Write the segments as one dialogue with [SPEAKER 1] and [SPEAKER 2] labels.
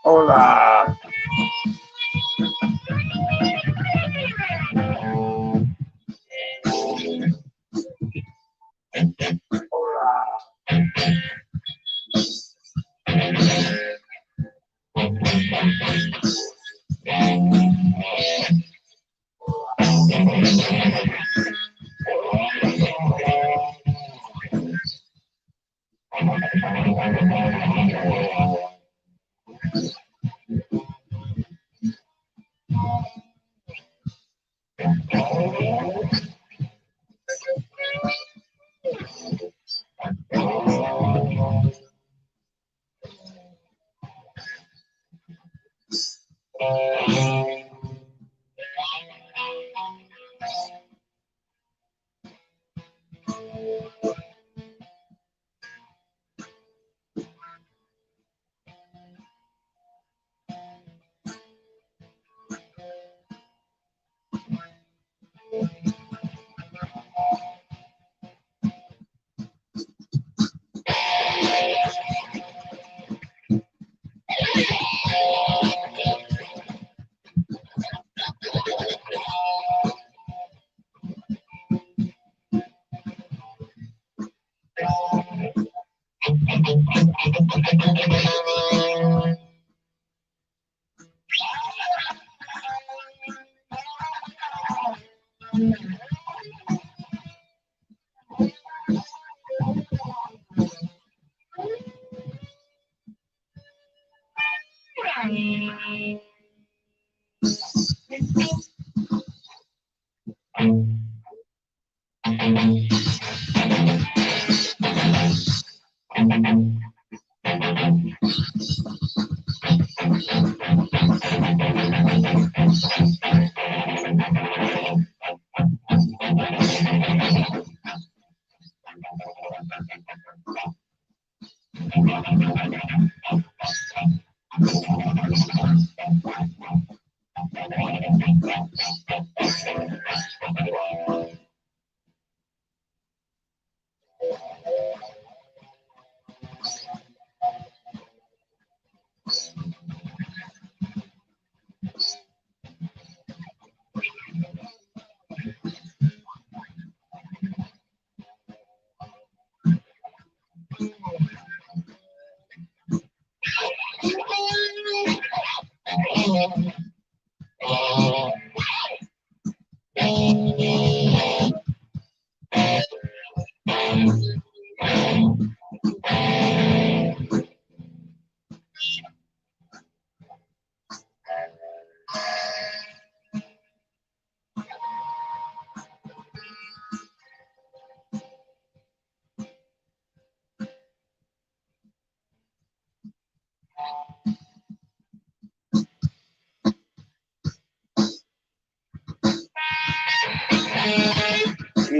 [SPEAKER 1] Hola.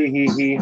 [SPEAKER 1] Hee.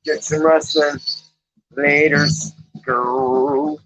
[SPEAKER 1] Get some rest then. Laters. Go.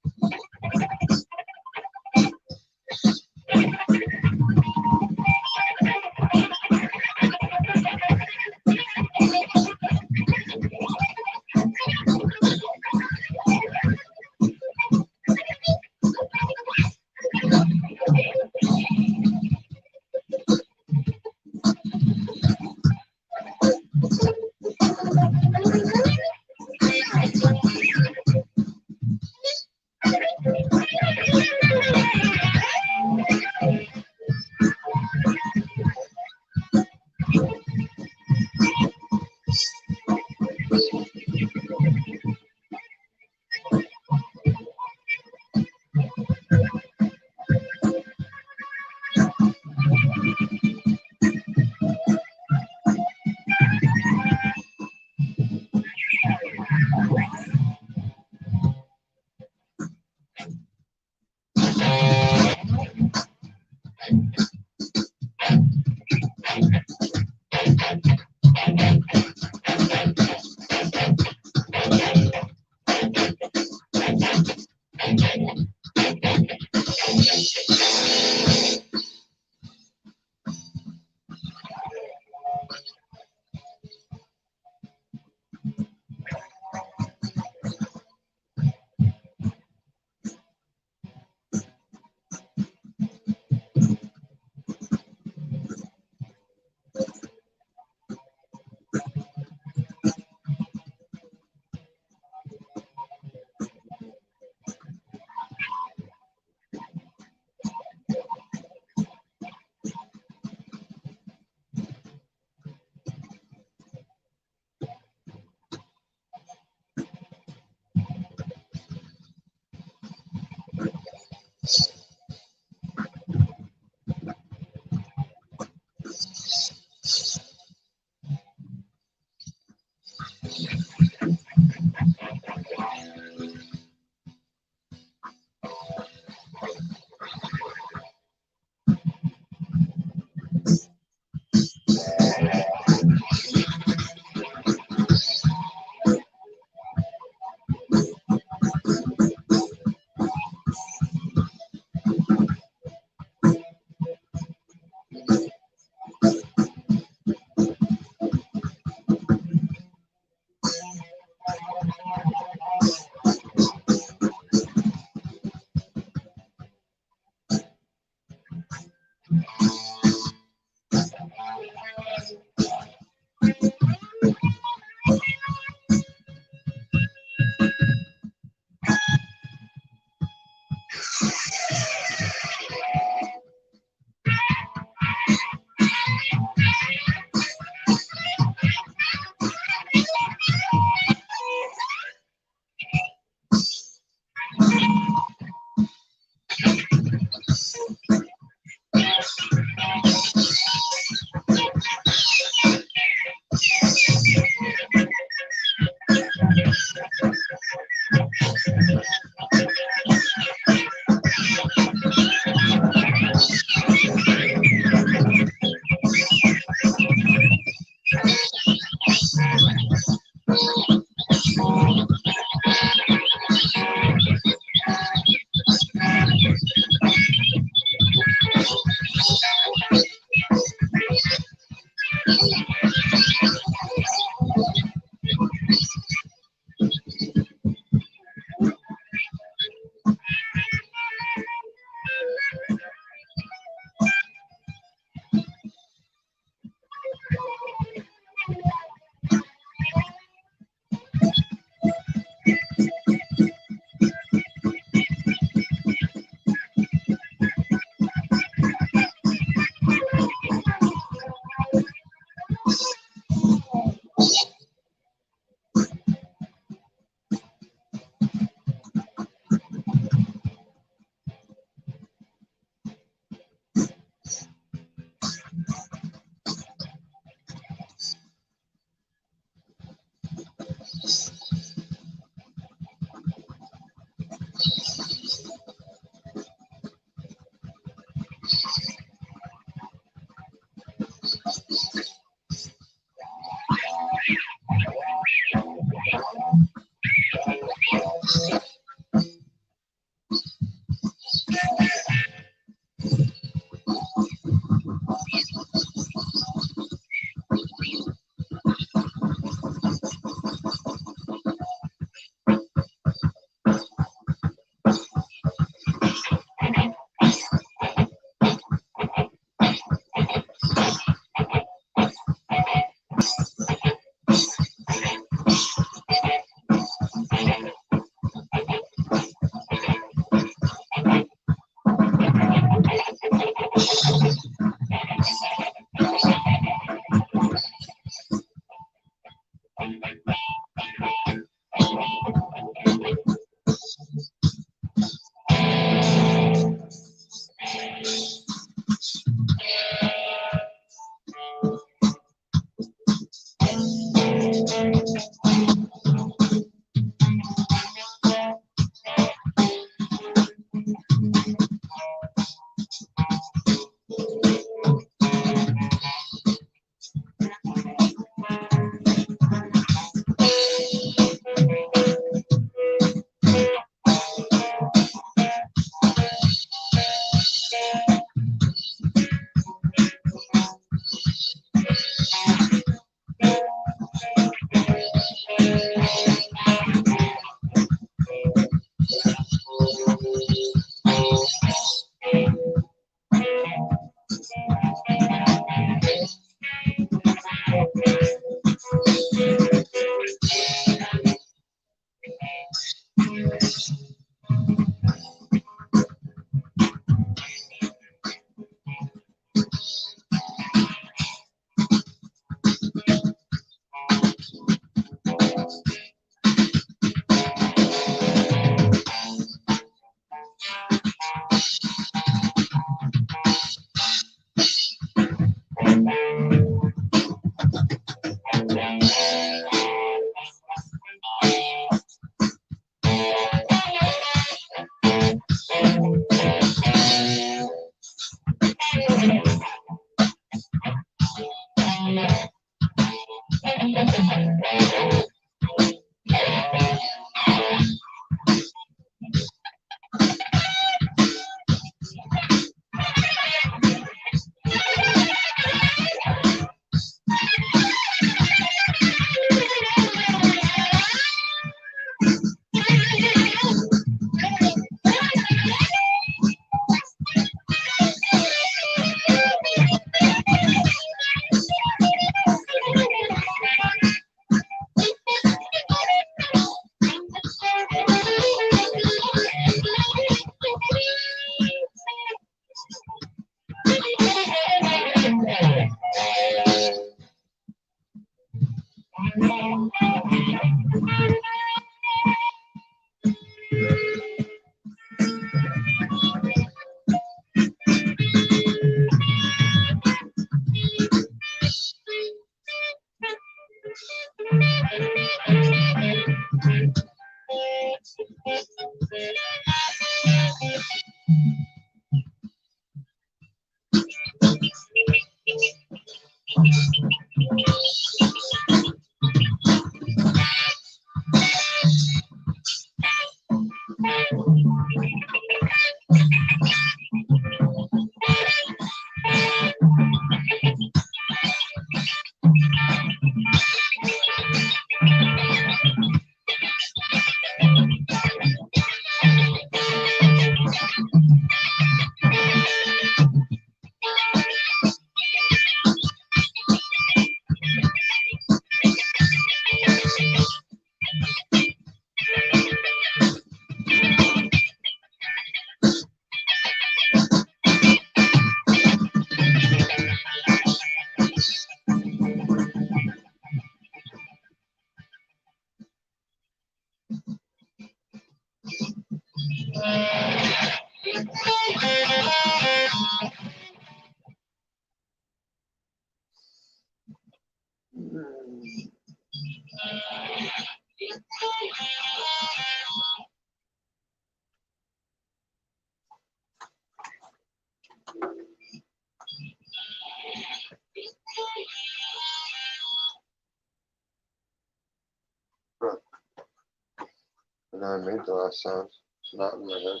[SPEAKER 1] And I made the last sound. Not in my head.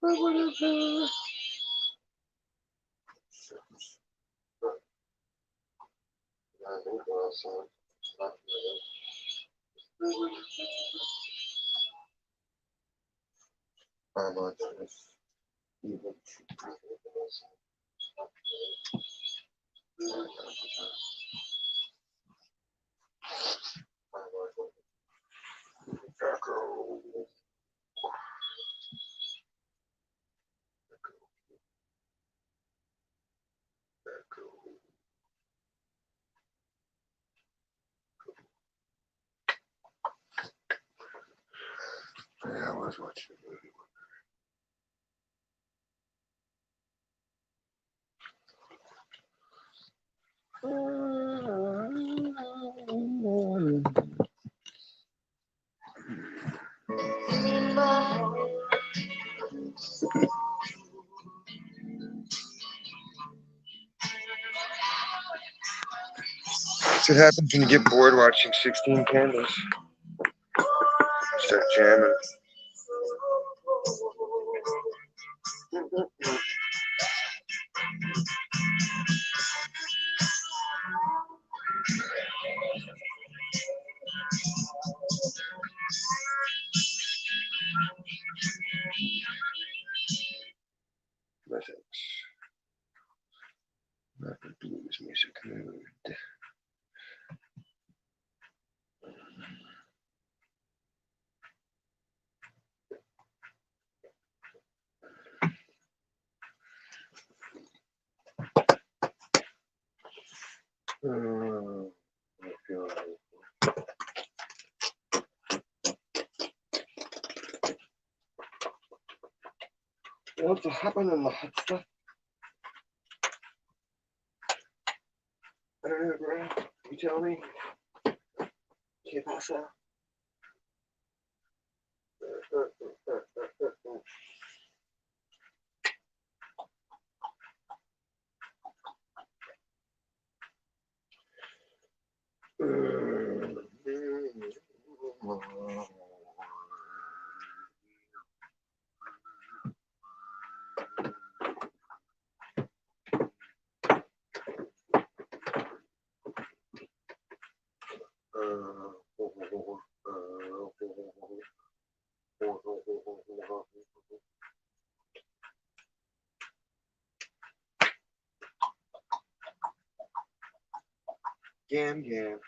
[SPEAKER 1] But whatever. I made the last sound. Not in my head. I'm on this. Even. Yeah, I was watching a movie. That's what happens when you get bored watching 16 Candles. Start jamming. Methods. Not the blues music mood. feel like. What's happening, the hot stuff? I don't know, bro. You tell me. ¿Qué pasa? Gam gam.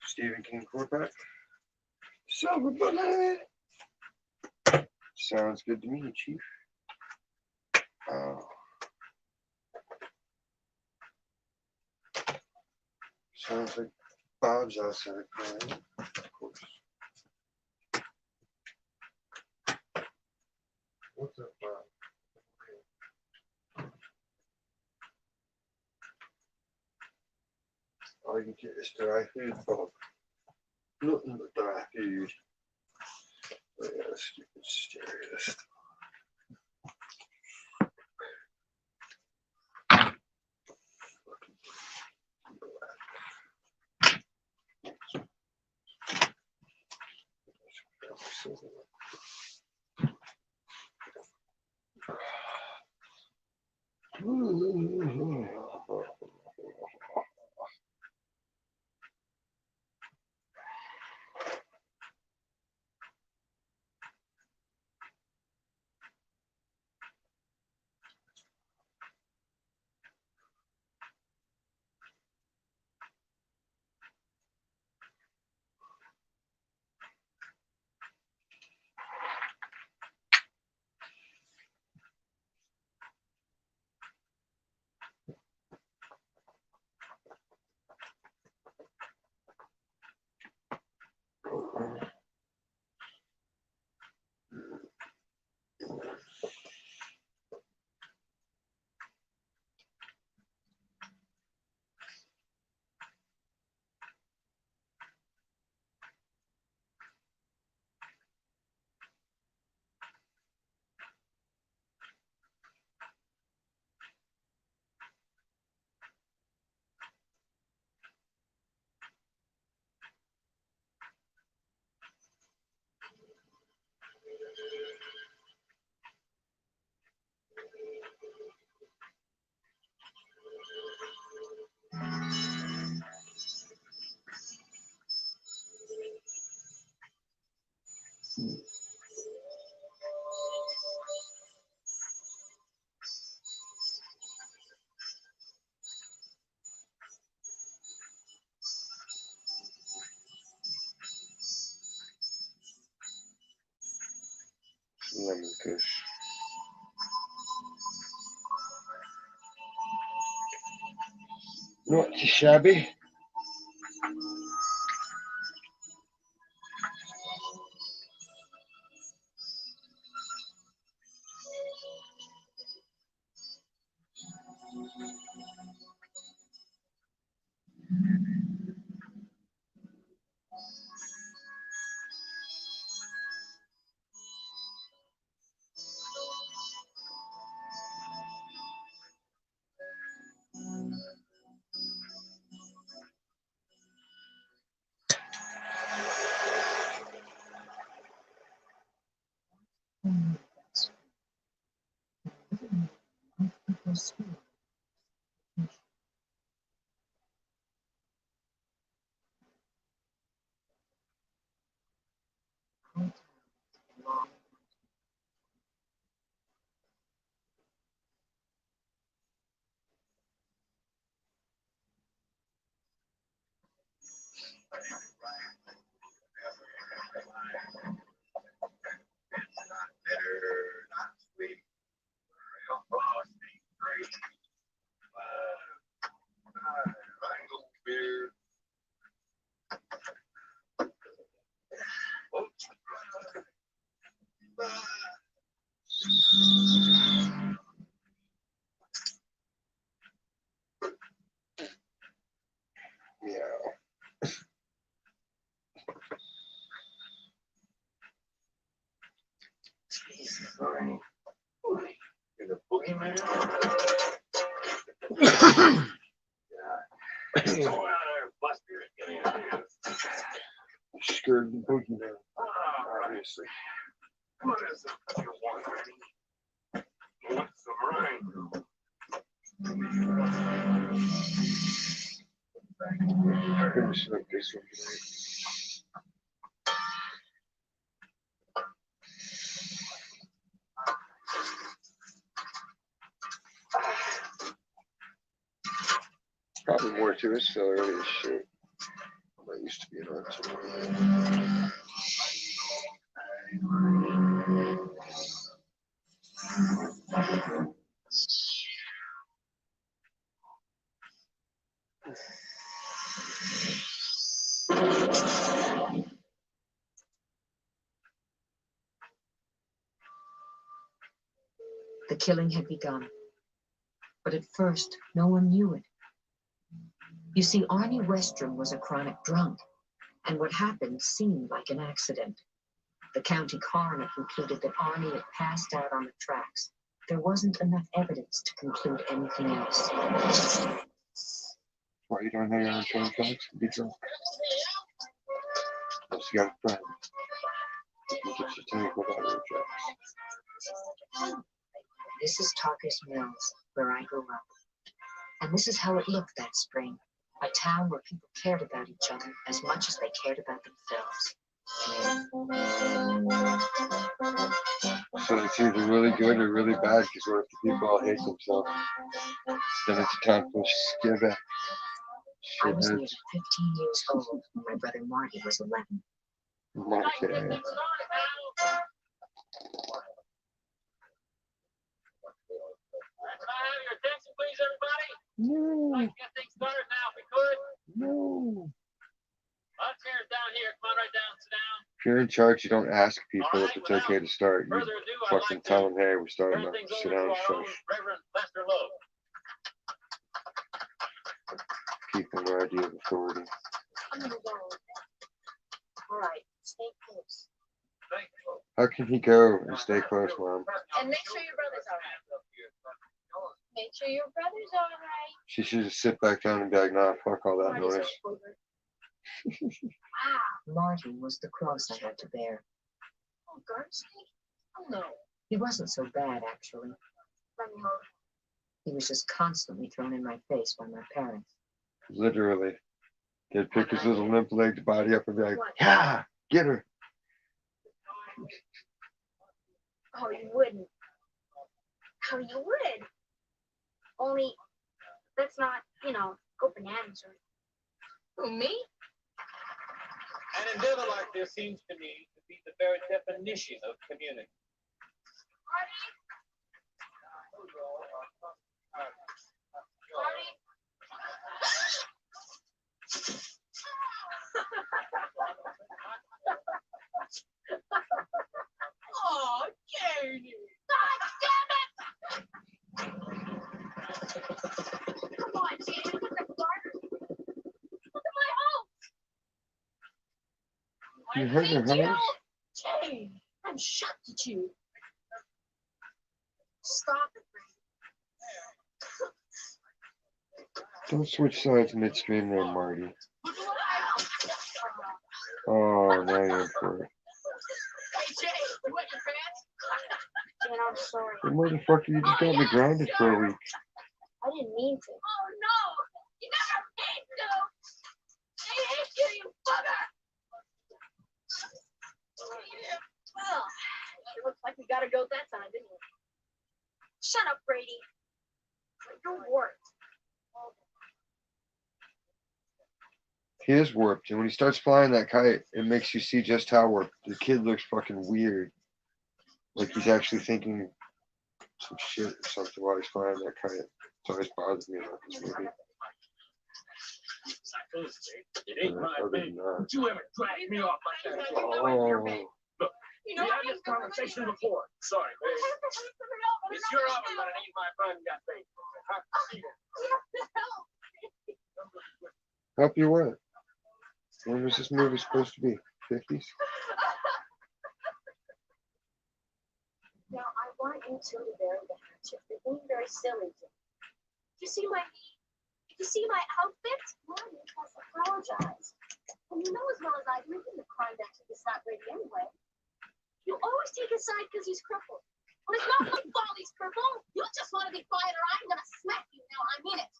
[SPEAKER 1] Stephen King quarterback. Silver bullet. Sounds good to me, Chief. Sounds like Bob's outside crying, of course. What's up, Bob? All you get is dry food, Bob. Nothing but dry food. Oh, yeah, stupid stereotypist. Lemon kush. Not too shabby. You're the boogeyman. Scared of the boogeyman, obviously. What is it you want? What's the rain? I'm gonna smoke this one tonight. Probably more to it, still early as shit. I'm not used to being on tonight.
[SPEAKER 2] The killing had begun, but at first, no one knew it. You see, Arnie Westrom was a chronic drunk, and what happened seemed like an accident. The county coroner concluded that Arnie had passed out on the tracks. There wasn't enough evidence to conclude anything else.
[SPEAKER 1] Why you don't hang out on train tracks and be drunk? Unless you got a friend. You can get your tank without your tracks.
[SPEAKER 2] This is Talkers Mills, where I grew up. And this is how it looked that spring. A town where people cared about each other as much as they cared about themselves.
[SPEAKER 1] So it's either really good or really bad, because what if the people all hate themselves? Then it's time for give back.
[SPEAKER 2] I was nearly 15 years old when my brother Marty was 11.
[SPEAKER 1] Marty.
[SPEAKER 3] Please, everybody.
[SPEAKER 1] No.
[SPEAKER 3] Let's get things started now, if we could.
[SPEAKER 1] No.
[SPEAKER 3] Chairs down here. Come on, right down. Sit down.
[SPEAKER 1] If you're in charge, you don't ask people if it's okay to start. You fucking tell them, hey, we're starting now. Sit down and shush.
[SPEAKER 3] Reverend Lester Lowe.
[SPEAKER 1] People no idea of authority.
[SPEAKER 2] I'm gonna go. All right, stay close.
[SPEAKER 1] How can he go and stay close, Mom?
[SPEAKER 4] And make sure your brother's all right. Make sure your brother's all right.
[SPEAKER 1] She should just sit back down and be like, nah, fuck all that noise.
[SPEAKER 2] Wow. Marty was the cross I had to bear.
[SPEAKER 4] Oh, guard snake? Oh, no.
[SPEAKER 2] He wasn't so bad, actually.
[SPEAKER 4] Let me hold.
[SPEAKER 2] He was just constantly thrown in my face by my parents.
[SPEAKER 1] Literally. They'd pick his little limp-legged body up and be like, yeah, get her.
[SPEAKER 4] Oh, you wouldn't. Oh, you would. Only, that's not, go bananas or... Who, me?
[SPEAKER 3] An endeavor like this seems to me to be the very definition of community.
[SPEAKER 4] Oh, Katie! God damn it! Come on, James, look at the garden. Look at my home.
[SPEAKER 1] You heard your house?
[SPEAKER 4] Jay, I'm shocked at you. Stop it,
[SPEAKER 1] Don't switch sides midstream there, Marty. Oh, now you're for it.
[SPEAKER 4] Hey, Jay, you wet your pants? Jane, I'm sorry.
[SPEAKER 1] Well, motherfucker, you just got me grounded for a week.
[SPEAKER 4] I didn't mean to. Oh, no! You never mean to! They hate you, you bugger! Well, it looks like we got a goat that time, didn't we? Shut up, Brady. Your work.
[SPEAKER 1] He is warped, and when he starts flying that kite, it makes you see just how warped. The kid looks fucking weird. Like he's actually thinking some shit or something while he's flying that kite. It's always bothers me about this movie.
[SPEAKER 3] It ain't my
[SPEAKER 1] Other
[SPEAKER 3] thing.
[SPEAKER 1] than that.
[SPEAKER 3] Don't you ever drag me off like that.
[SPEAKER 1] Oh,
[SPEAKER 3] Look, we had this conversation before. Sorry, babe. It's your oven, but it ain't my bun, got babe.
[SPEAKER 1] help you what? When was this movie supposed to be? 50s?
[SPEAKER 4] Now, I want you two to bury the hatchet. You're being very silly. You see my outfit? Mommy has apologized. And you know as well as I do, he's a crime that took his side ready anyway. You always take his side because he's crippled. Well, it's not my fault he's crippled. You just want to be quiet or I'm going to smack you. Now, I mean it.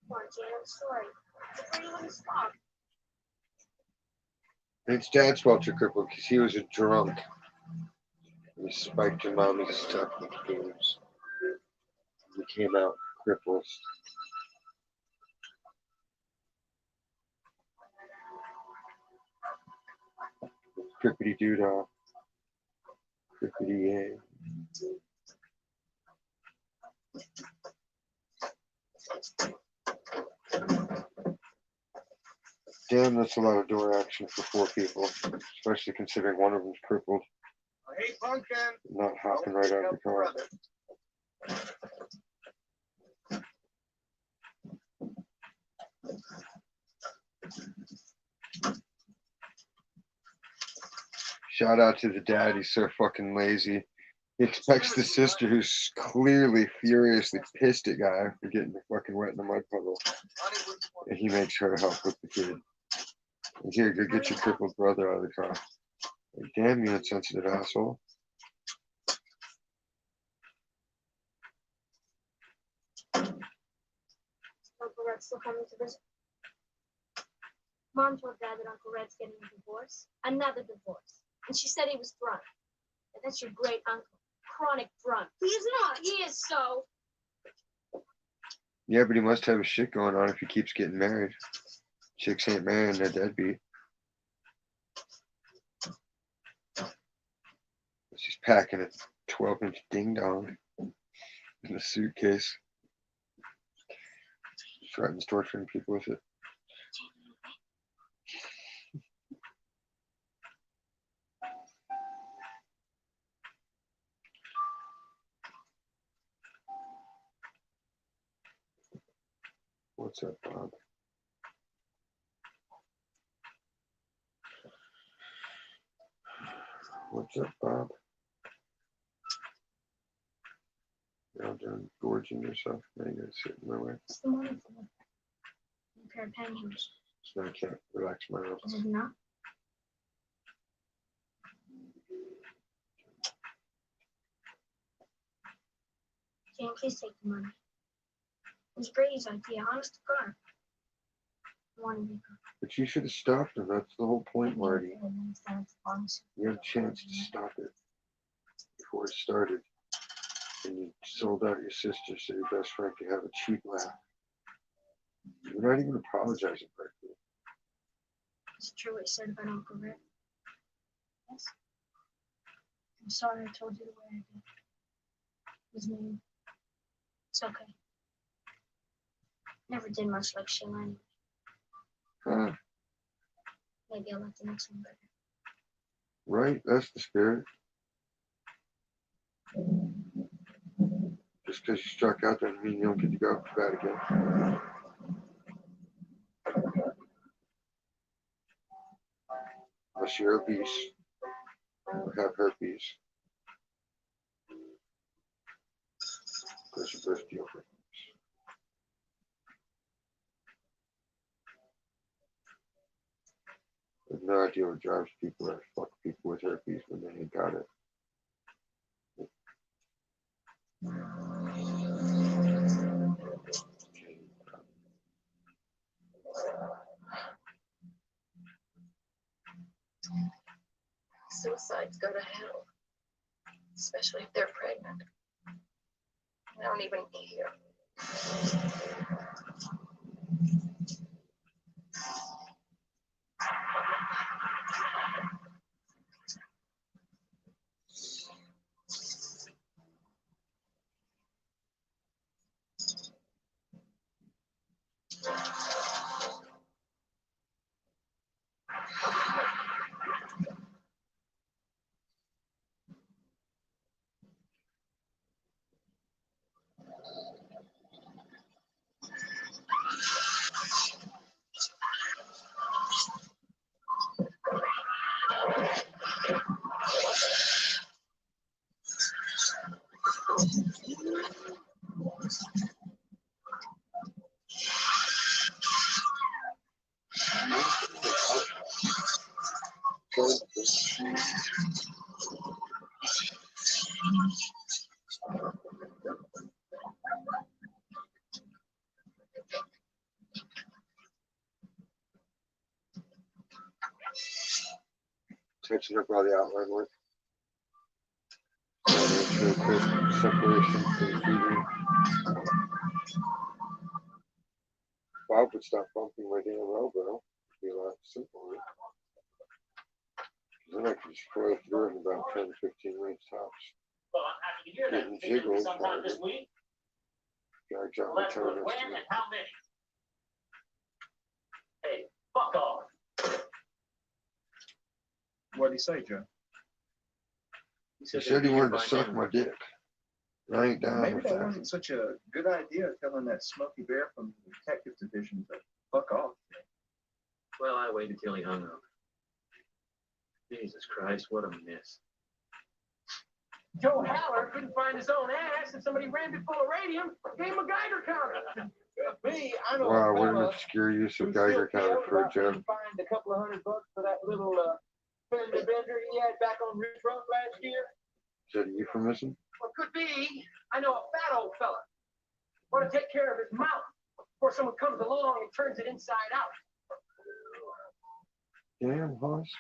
[SPEAKER 4] Come on, Jane, I'm sorry. Before you wouldn't stop.
[SPEAKER 1] It's Dad's fault you're crippled because he was a drunk. He spiked your mommy's stuff with booze. He came out crippled. Crippity doodah. Crippity yay. Damn, that's a lot of door action for 4 people, especially considering one of them's crippled.
[SPEAKER 3] Hey, Pumpkin.
[SPEAKER 1] Not hopping right out of the car. Shout out to the dad, he's so fucking lazy. He expects the sister, who's clearly furiously pissed at guy for getting fucking wet in the mud puddle. And he makes her help with the kid. And here, go get your crippled brother out of the car. Like, damn, you insensitive asshole.
[SPEAKER 4] Uncle Red's still coming to visit. Mom told Dad that Uncle Red's getting a divorce. Another divorce. And she said he was drunk. And that's your great uncle. Chronic drunk. He's not. He is so.
[SPEAKER 1] Yeah, but he must have his shit going on if he keeps getting married. Chicks ain't marrying their deadbeat. She's packing a 12-inch ding-dong in a suitcase. Threatens torturing people with it. What's up, Bob? What's up, Bob? You're all done gorging yourself. Now you gotta sit in my way.
[SPEAKER 4] What's the morning for? A pair of pantyhose.
[SPEAKER 1] So I can't relax my arms.
[SPEAKER 4] Is it enough? Jane, please take the money. It was Brady's idea, honest to God. I wanted to
[SPEAKER 1] But you should have stopped him. That's the whole point, Marty. You had a chance to stop it before it started. And you sold out your sister so your best friend could have a cheap laugh. You're not even apologizing for it.
[SPEAKER 4] Is it true what you said about Uncle Red? Yes. I'm sorry I told you the way I did. It was mean. It's okay. Never did much like Sheila anyway.
[SPEAKER 1] Huh,
[SPEAKER 4] Maybe I'll like the next one better.
[SPEAKER 1] right? That's the spirit. Just because you struck out doesn't mean you don't get to go for that again. Unless you're obese or have herpes. Those are both deal breakers. I have no idea what drives people to fuck people with herpes when they ain't got it.
[SPEAKER 5] Suicides go to hell, especially if they're pregnant. I don't even care.
[SPEAKER 1] Touching up all the outline work. Separation for the feeder. Bob would stop bumping my damn elbow. It'd be a lot simpler. Then I could just fly through it in about 10 to 15 minutes tops.
[SPEAKER 3] Well, I'm happy to hear that.
[SPEAKER 1] Getting
[SPEAKER 3] Think it'll be
[SPEAKER 1] jiggled.
[SPEAKER 3] sometime this week.
[SPEAKER 1] Gotta drop
[SPEAKER 3] Well,
[SPEAKER 1] my
[SPEAKER 3] that's
[SPEAKER 1] toe
[SPEAKER 3] good.
[SPEAKER 1] next
[SPEAKER 3] When
[SPEAKER 1] to it.
[SPEAKER 3] and how many? Hey, fuck off.
[SPEAKER 6] What did he say, Joe?
[SPEAKER 1] He said he wanted to suck my dick. I ain't down
[SPEAKER 6] Maybe
[SPEAKER 1] with
[SPEAKER 6] that
[SPEAKER 1] that.
[SPEAKER 6] wasn't such a good idea, telling that Smoky Bear from the detective division to fuck off.
[SPEAKER 3] Well, I waited till he hung up. Jesus Christ, what a mess. Joe Haller couldn't find his own ass, and somebody rammed it full of radium, gave him a Geiger counter.
[SPEAKER 6] Me, I know
[SPEAKER 1] Wow,
[SPEAKER 6] a
[SPEAKER 1] what an
[SPEAKER 6] fella
[SPEAKER 1] obscure use of
[SPEAKER 6] who's
[SPEAKER 1] Geiger
[SPEAKER 6] still
[SPEAKER 1] counter
[SPEAKER 6] peeled
[SPEAKER 1] for a
[SPEAKER 6] about
[SPEAKER 1] joke.
[SPEAKER 6] being fined a couple of $100 for that little fender bender he had back on Ridge Road last year.
[SPEAKER 1] Is that a euphemism?
[SPEAKER 3] Well, could be. I know a fat old fella. Want to take care of his mouth before someone comes along and turns it inside out.
[SPEAKER 1] Damn, Hoss.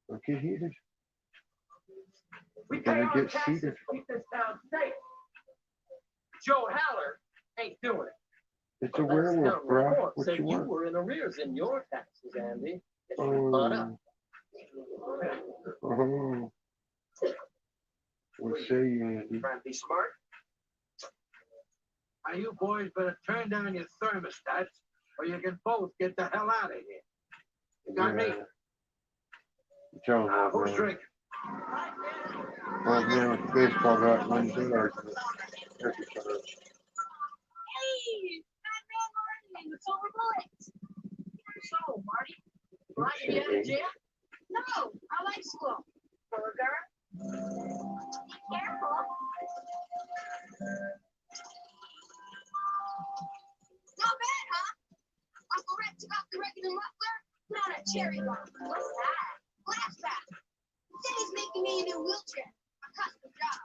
[SPEAKER 1] Don't get heated.
[SPEAKER 3] We
[SPEAKER 1] You
[SPEAKER 3] pay
[SPEAKER 1] better
[SPEAKER 3] our
[SPEAKER 1] get
[SPEAKER 3] taxes
[SPEAKER 1] seated.
[SPEAKER 3] to keep this town safe. Joe Haller ain't doing it.
[SPEAKER 1] It's a werewolf, bro. What
[SPEAKER 3] Said
[SPEAKER 1] you want?
[SPEAKER 3] were in arrears in your taxes, Andy.
[SPEAKER 1] Oh. Oh. What say you, Andy?
[SPEAKER 3] Trying to be smart. Now you boys better turn down your thermostats, or you can both get the hell out of here. You got me?
[SPEAKER 1] Tell him, old
[SPEAKER 3] Who's
[SPEAKER 1] man.
[SPEAKER 3] drinking?
[SPEAKER 1] Old man with the baseball bat wins that argument. Every time.
[SPEAKER 4] Hey, Batman Marty and the Silver Bullet. So, Marty, glad to be out of jail? No, I like school. Burger. Be careful. Not bad, huh? Uncle Rick took off the regular muffler, put on a cherry one. What's that? Flashback. Said he's making me a new wheelchair, a custom job.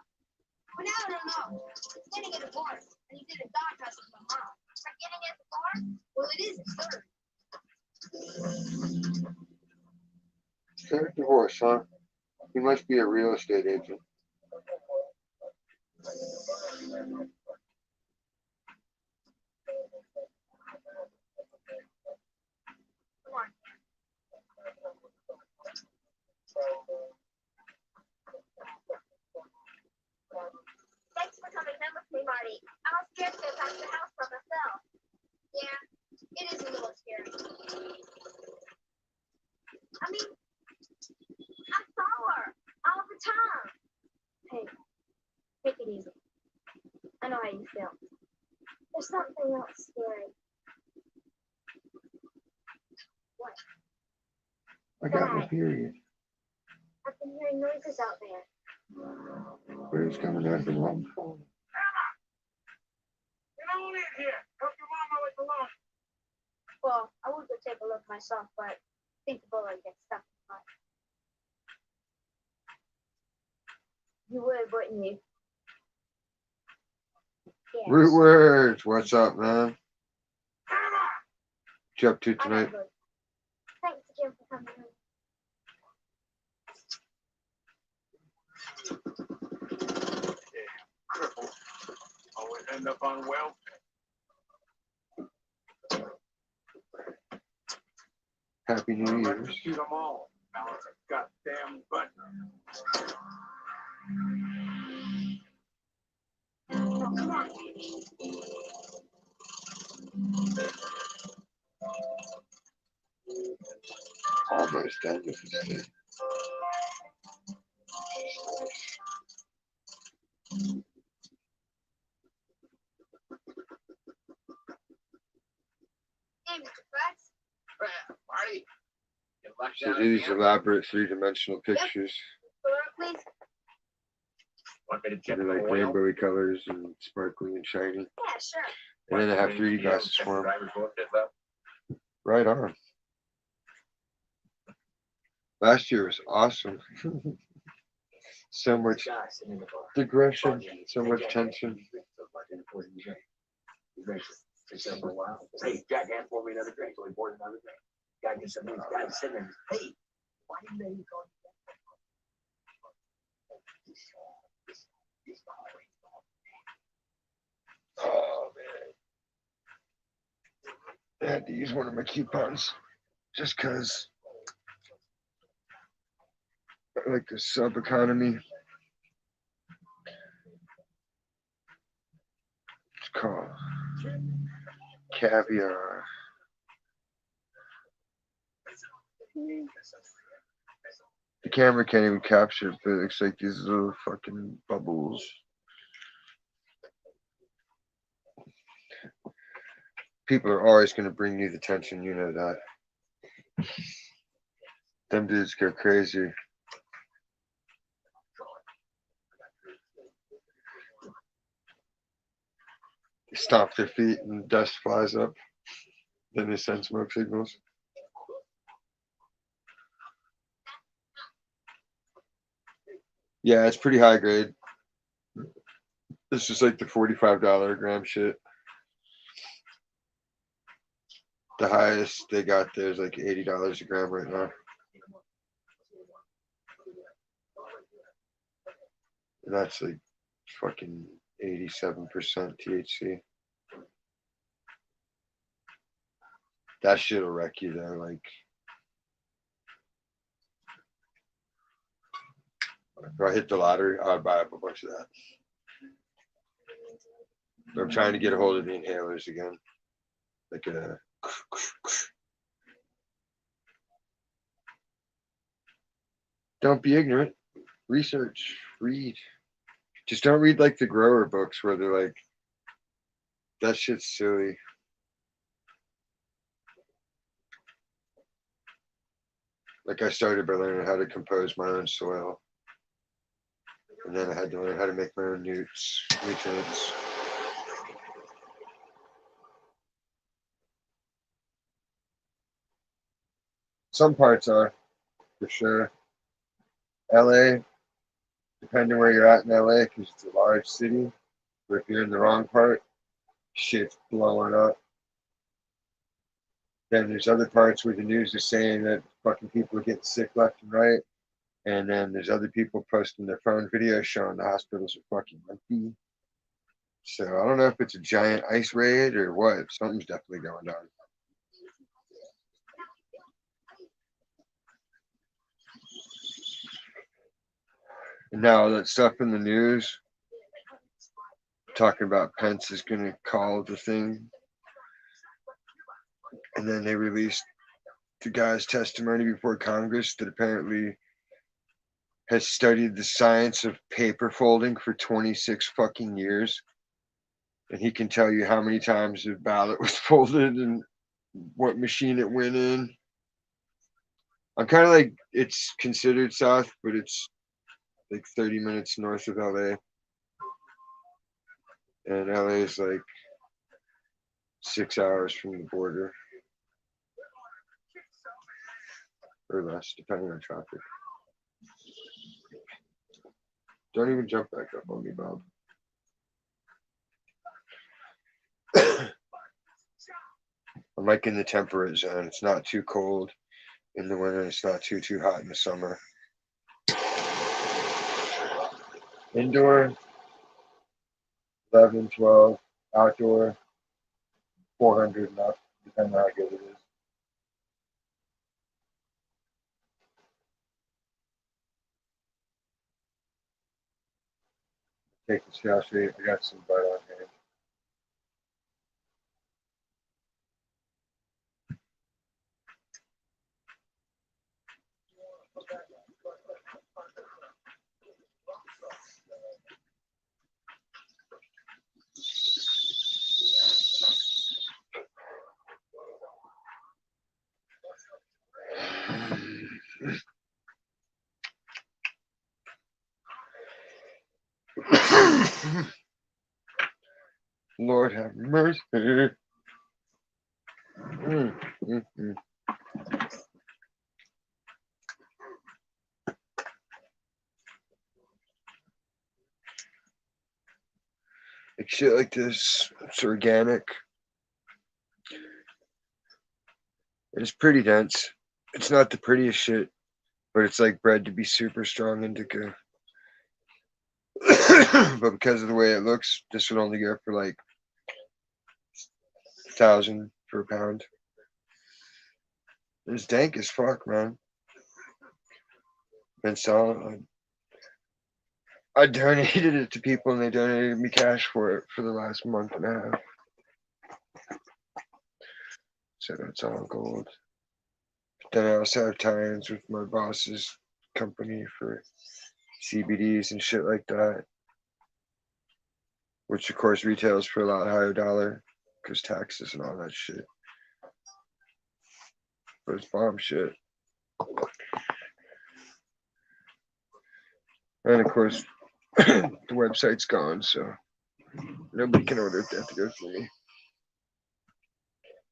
[SPEAKER 4] But now I don't know. He's getting a divorce, and he did a dog house with my mom. For getting a divorce? Well, it is absurd.
[SPEAKER 1] Third divorce, huh? He must be a real estate agent.
[SPEAKER 4] Thanks for coming home with me, Marty. I was scared to go back to the house by myself. Yeah, it is a little scary. I mean, I saw her all the time. Hey, take it easy. I know how you feel. There's something else scary. What?
[SPEAKER 1] I got my period.
[SPEAKER 4] I've been hearing noises out there.
[SPEAKER 1] Where's coming out of the wrong phone?
[SPEAKER 3] Get on in here. Help your mama with the lunch.
[SPEAKER 4] Well, I would go take a look myself, but I think the bullet gets stuck in the mud. You would, wouldn't you? Yes.
[SPEAKER 1] Root words. What's up, man? What you up to
[SPEAKER 4] I
[SPEAKER 1] tonight?
[SPEAKER 4] would. Thanks again for coming home.
[SPEAKER 3] Cripple. Always end up on welfare.
[SPEAKER 1] Happy New Year's.
[SPEAKER 3] Shoot them all. Now it's a goddamn button.
[SPEAKER 4] Oh, come on.
[SPEAKER 1] Almost done with this.
[SPEAKER 4] Hey, Mr. Kratz.
[SPEAKER 3] Marty. You lucked
[SPEAKER 1] So
[SPEAKER 3] out
[SPEAKER 1] these
[SPEAKER 3] again?
[SPEAKER 1] elaborate three-dimensional pictures.
[SPEAKER 4] Hello, please.
[SPEAKER 3] Want me to check
[SPEAKER 1] They're like
[SPEAKER 3] the oil?
[SPEAKER 1] rainbowy colors and sparkly and shiny.
[SPEAKER 4] Yeah, sure.
[SPEAKER 1] And then they have 3D glasses for them.
[SPEAKER 3] Driver's book, that's up.
[SPEAKER 1] Right on. Last year was awesome. So much
[SPEAKER 3] Guy sitting in the bar.
[SPEAKER 1] digression, so much tension.
[SPEAKER 3] Except for a while. Hey, Jack, hand pour me another drink. So he poured another drink. Guy just said, these guys sitting there. Hey, why didn't they go?
[SPEAKER 1] Oh man. I had to use one of my coupons just because I like the sub economy. It's called caviar. The camera can't even capture it, but it looks like these little fucking bubbles. People are always going to bring you the tension, you know that. Them dudes go crazy. They stomp their feet and dust flies up. Then they send smoke signals. Yeah, it's pretty high grade. This is like the $45 a gram shit. The highest they got there is like $80 a gram right now. And that's like fucking 87% THC. That shit'll wreck you though. Like, if I hit the lottery, I'd buy up a bunch of that. But I'm trying to get a hold of the inhalers again. Like a. Don't be ignorant. Research. Read. Just don't read like the grower books where they're like, that shit's silly. Like I started by learning how to compose my own soil. And then I had to learn how to make my own nutrients. Some parts are, for sure. LA, depending where you're at in LA, because it's a large city. But if you're in the wrong part, shit's blowing up. Then there's other parts where the news is saying that fucking people are getting sick left and right. And then there's other people posting their phone videos showing the hospitals are fucking empty. So I don't know if it's a giant ice raid or what. Something's definitely going on. And now that stuff in the news talking about Pence is going to call the thing. And then they released the guy's testimony before Congress that apparently has studied the science of paper folding for 26 fucking years. And he can tell you how many times the ballot was folded and what machine it went in. I'm kind of like, it's considered south, but it's like 30 minutes north of LA. And LA is like 6 hours from the border. Or less, depending on traffic. Don't even jump back up on me, Bob. I'm like in the temperate zone. It's not too cold in the winter. It's not too hot in the summer. Indoor, 11, 12. Outdoor, 400 and up, depending on how good it is. Take the shell shape. I got some butt on here. Lord have mercy. Mm, mm, mm. Like shit like this, it's organic. It's pretty dense. It's not the prettiest shit, but it's like bred to be super strong indica. But because of the way it looks, this would only go for like 1,000 for a pound. It's dank as fuck, man. Been selling. I donated it to people, and they donated me cash for it for the last month and a half. So that's all gold. Then I also have tie-ins with my boss's company for CBDs and shit like that, which of course retails for a lot higher dollar because taxes and all that shit. But it's bomb shit. And of course, the website's gone, so nobody can order it. They have to go through me.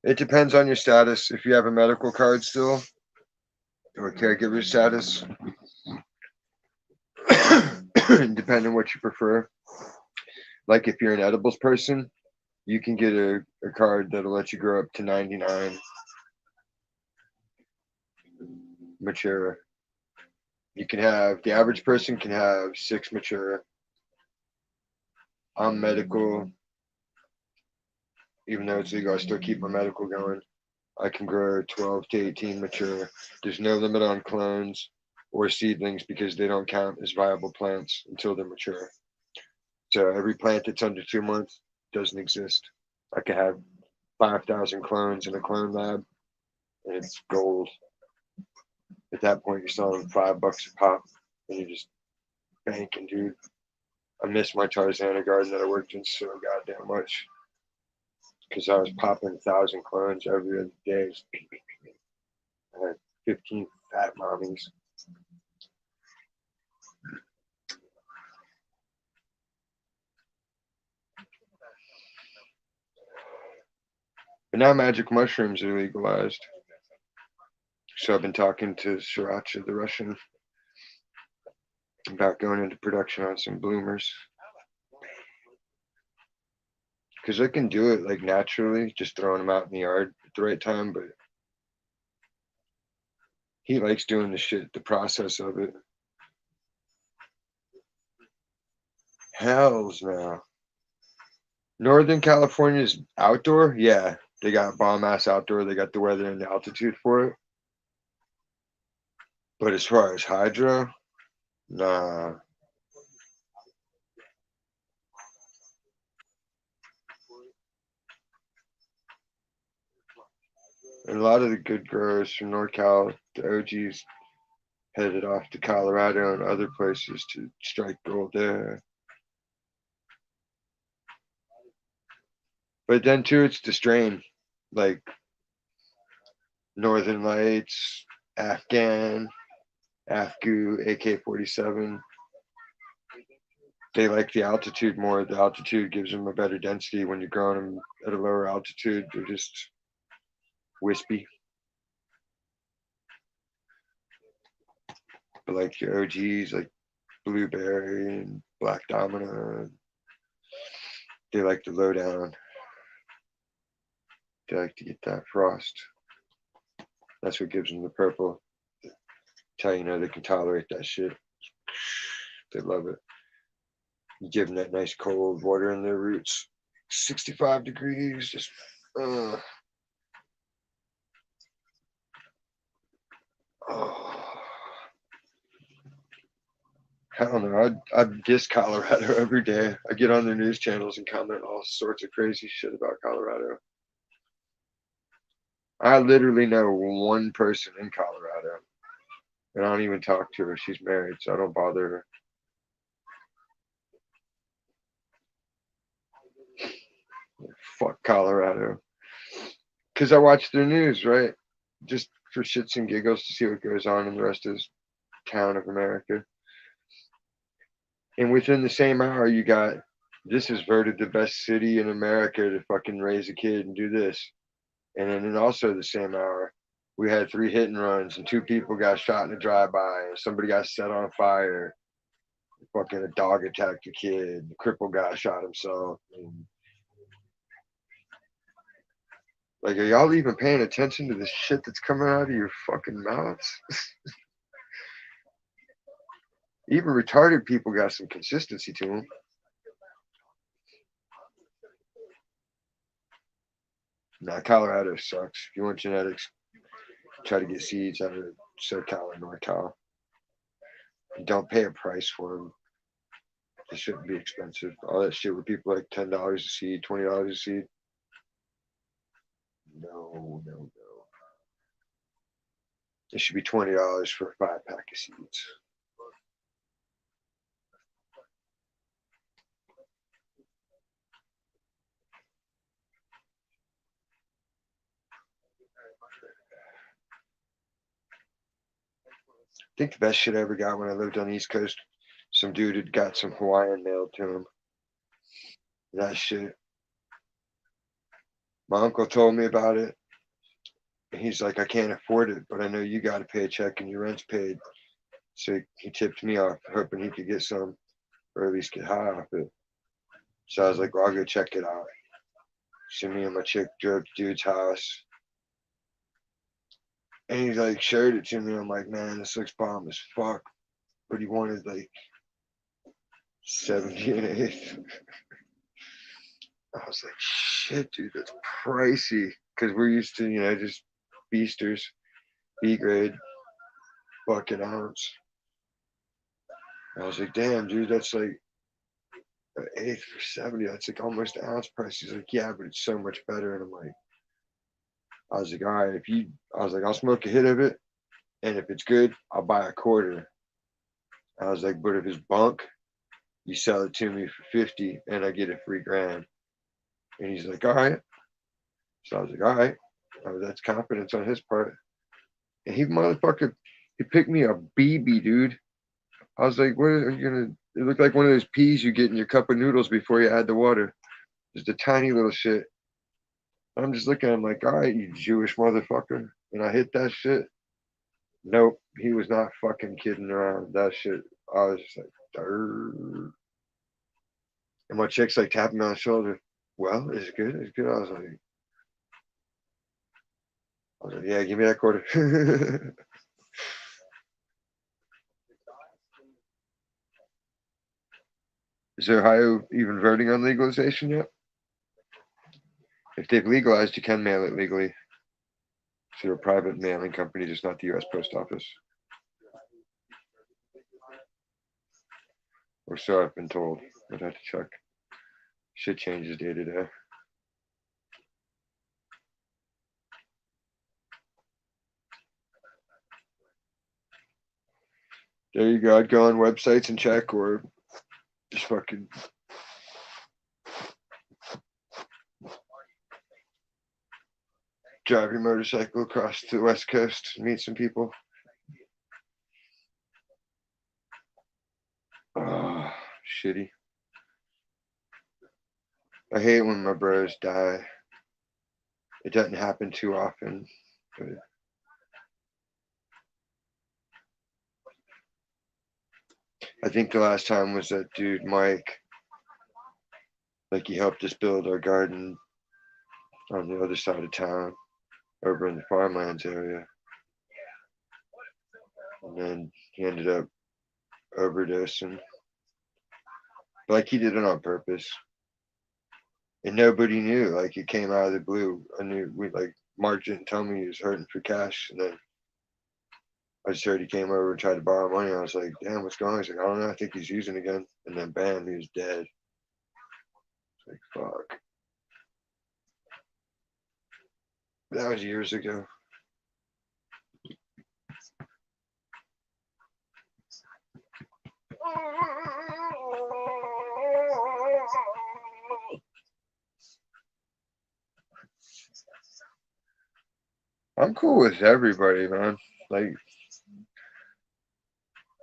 [SPEAKER 1] It depends on your status. If you have a medical card still, or caregiver status, depending on what you prefer. Like if you're an edibles person, you can get a card that'll let you grow up to 99 mature. You can have, the average person can have 6 mature. I'm medical, even though it's legal, I still keep my medical going. I can grow 12 to 18 mature. There's no limit on clones or seedlings because they don't count as viable plants until they're mature. So every plant that's under 2 months doesn't exist. I could have 5,000 clones in a clone lab, and it's gold. At that point, you're selling $5 a pop, and you're just banking, dude. I miss my Tarzana garden that I worked in so goddamn much because I was popping 1,000 clones every other day. I had 15 fat mommies. But now magic mushrooms are legalized. So I've been talking to Sriracha, the Russian, about going into production on some bloomers. Because I can do it like naturally, just throwing them out in the yard at the right time, but he likes doing the shit, the process of it. Hells no. Northern California's outdoor, yeah. They got bomb ass outdoor, they got the weather and the altitude for it. But as far as hydro, nah. And a lot of the good growers from NorCal, the OGs, headed off to Colorado and other places to strike gold there. But then too, it's the strain, like Northern Lights, Afghan, Afgu, AK-47. They like the altitude more. The altitude gives them a better density. When you're growing them at a lower altitude, they're just wispy. But like your OGs, like Blueberry and Black Domino, they like the low down. They like to get that frost. That's what gives them the purple. That's how you know they can tolerate that shit. They love it. You give them that nice cold water in their roots. 65 degrees, just oh. Hell no, I diss Colorado every day. I get on their news channels and comment all sorts of crazy shit about Colorado. I literally know one person in Colorado, and I don't even talk to her. She's married, so I don't bother her. Fuck Colorado. Because I watch their news, right? Just for shits and giggles to see what goes on in the rest of this town of America. And within the same hour, you got this is voted the best city in America to fucking raise a kid and do this. And then in also the same hour, we had 3 hit and runs and 2 people got shot in a drive-by and somebody got set on fire. Fucking a dog attacked a kid. The crippled guy shot himself. And like, are y'all even paying attention to the shit that's coming out of your fucking mouths? Even retarded people got some consistency to them. Nah, Colorado sucks. If you want genetics, try to get seeds out of SoCal or NorCal. And don't pay a price for them. It shouldn't be expensive. All that shit with people like $10 a seed, $20 a seed. No. It should be $20 for a 5-pack of seeds. I think the best shit I ever got when I lived on the East Coast, some dude had got some Hawaiian mailed to him. That shit. My uncle told me about it. He's like, I can't afford it, but I know you got to pay a check and your rent's paid. So he tipped me off, hoping he could get some, or at least get high off it. So I was like, well, I'll go check it out. So me and my chick drove to dude's house. And he like showed it to me. I'm like, man, this looks bomb as fuck. But he wanted like 70 and 8. I was like, shit, dude, that's pricey. Because we're used to, just beasters, B grade, buck an ounce. I was like, damn, dude, that's like an eighth for 70. That's like almost an ounce price. He's like, yeah, but it's so much better. And I was like, all right, I'll smoke a hit of it. And if it's good, I'll buy a quarter. I was like, but if it's bunk, you sell it to me for 50 and I get a free grand. And he's like, all right. So I was like, all right. That's confidence on his part. And he picked me a BB, dude. I was like, what are you gonna? It looked like one of those peas you get in your cup of noodles before you add the water. Just a tiny little shit. I'm just looking at him like, all right, you Jewish motherfucker. And I hit that shit. Nope, he was not fucking kidding around. That shit, I was just like, Durr. And my chick's like tapping me on the shoulder. Well, is it good? Is it good? I was like, yeah, give me that quarter. Is Ohio even voting on legalization yet? If they've legalized, you can mail it legally through a private mailing company, just not the U.S. Post Office. Or so I've been told. I'd have to check. Shit changes day to day. There you go. I'd go on websites and check, or just fucking drive your motorcycle across to the West Coast and meet some people. Oh, shitty. I hate when my bros die. It doesn't happen too often, but I think the last time was that dude Mike. Like, he helped us build our garden on the other side of town, over in the farmlands area. And then he ended up overdosing. Like, he did it on purpose. And nobody knew. Like, it came out of the blue. I knew, Mark didn't tell me he was hurting for cash. And then I just heard he came over and tried to borrow money. I was like, damn, what's going on? He's like, I don't know. I think he's using again. And then bam, he was dead. It's like, fuck. That was years ago. I'm cool with everybody, man. Like,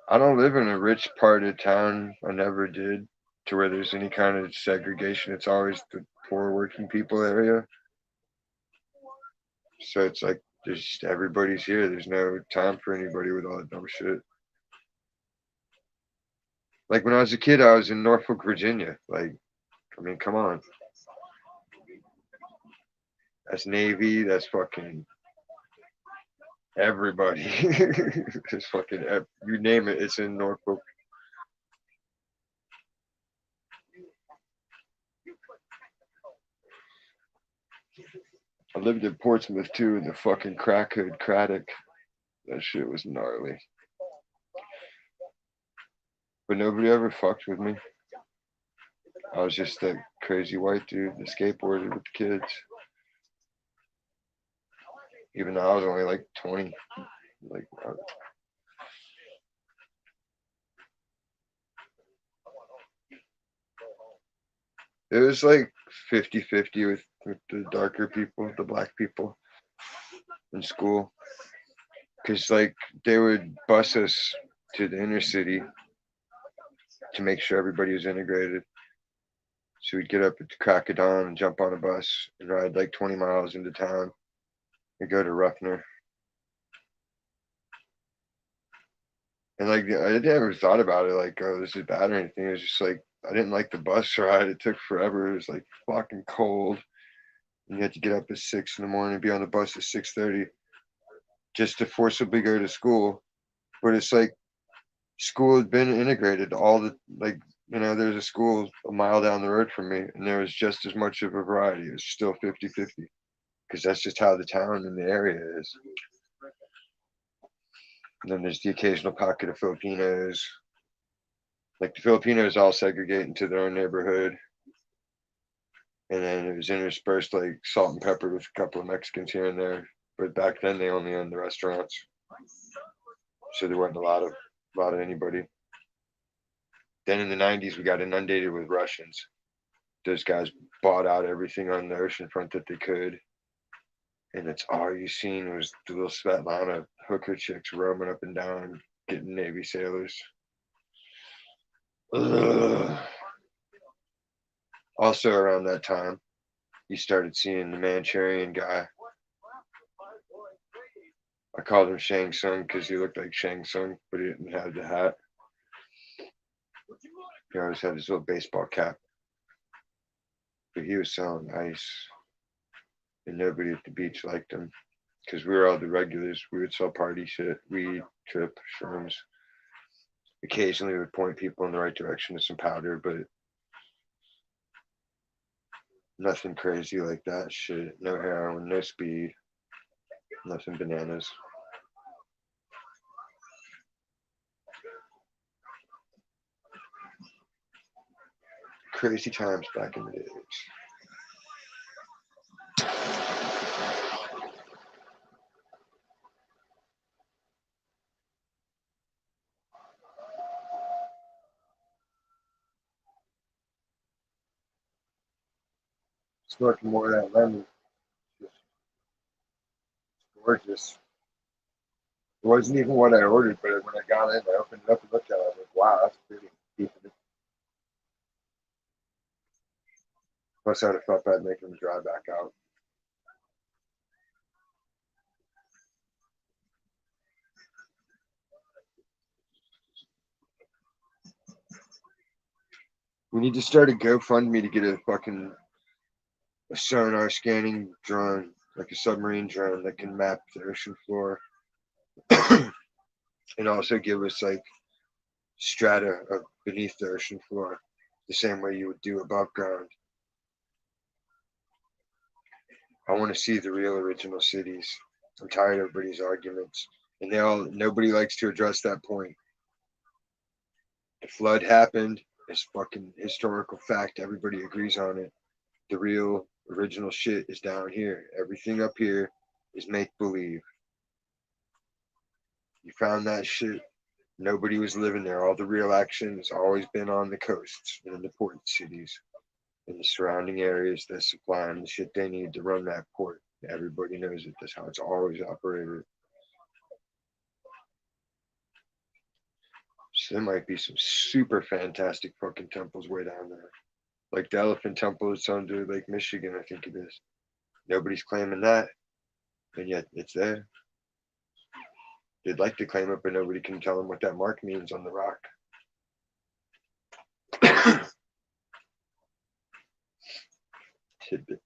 [SPEAKER 1] I don't live in a rich part of town. I never did, to where there's any kind of segregation. It's always the poor working people area. So it's like there's just everybody's here. There's no time for anybody with all that dumb shit. Like when I was a kid, I was in Norfolk, Virginia. Like, I mean, come on. That's Navy. That's fucking everybody. It's fucking you name it. It's in Norfolk. I lived in Portsmouth too, in the fucking crack hood Craddock. That shit was gnarly. But nobody ever fucked with me. I was just that crazy white dude, the skateboarder with the kids. Even though I was only like 20. Like, it was like 50-50 with the darker people, the black people in school. Because, like, they would bus us to the inner city to make sure everybody was integrated. So we'd get up at the crack of dawn and jump on a bus and ride like 20 miles into town and go to Ruffner. And like I never thought about it like, oh, this is bad or anything. It was just like I didn't like the bus ride. It took forever. It was like fucking cold. And you had to get up at 6 in the morning and be on the bus at 6:30 just to forcibly go to school. But it's like school had been integrated. All the like there's a school a mile down the road from me and there was just as much of a variety. It was still 50-50 because that's just how the town and the area is. And then there's the occasional pocket of Filipinos. Like the Filipinos all segregate into their own neighborhood. And then it was interspersed like salt and pepper with a couple of Mexicans here and there. But back then they only owned the restaurants. So there wasn't a lot of anybody. Then in the 90s we got inundated with Russians. Those guys bought out everything on the oceanfront that they could. And that's all you seen was the little Svetlana hooker chicks roaming up and down getting Navy sailors. Ugh. Also around that time, you started seeing the Manchurian guy. I called him Shang Tsung because he looked like Shang Tsung, but he didn't have the hat. He always had his little baseball cap. But he was selling ice. And nobody at the beach liked him. Because we were all the regulars. We would sell party shit, weed, trip, shrooms. Occasionally we would point people in the right direction to some powder, but nothing crazy like that shit. No heroin, no speed, nothing bananas. Crazy times back in the days. Smoking more of that lemon. Just gorgeous. It wasn't even what I ordered, but when I got in, I opened it up and looked at it. I was like, wow, that's pretty. Plus, I'd have felt bad making them dry back out. We need to start a GoFundMe to get a sonar scanning drone, like a submarine drone that can map the ocean floor, and also give us like strata of beneath the ocean floor, the same way you would do above ground. I want to see the real original cities. I'm tired of everybody's arguments, and nobody likes to address that point. The flood happened. It's fucking historical fact. Everybody agrees on it. The real original shit is down here. Everything up here is make believe. You found that shit. Nobody was living there. All the real action has always been on the coasts and in the port cities and the surrounding areas that supply them the shit they need to run that port. Everybody knows it. That's how it's always operated. So there might be some super fantastic fucking temples way down there. Like the Elephant Temple that's under Lake Michigan, I think it is. Nobody's claiming that, and yet it's there. They'd like to claim it, but nobody can tell them what that mark means on the rock. Tidbits.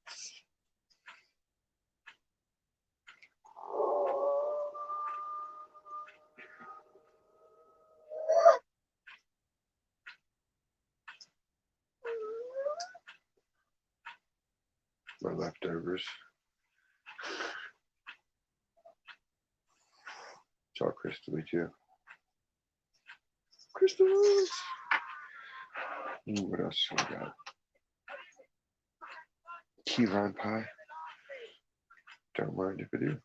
[SPEAKER 1] My leftovers. It's all crystally too. Crystals. What else we got? Key lime pie. Don't mind if I do.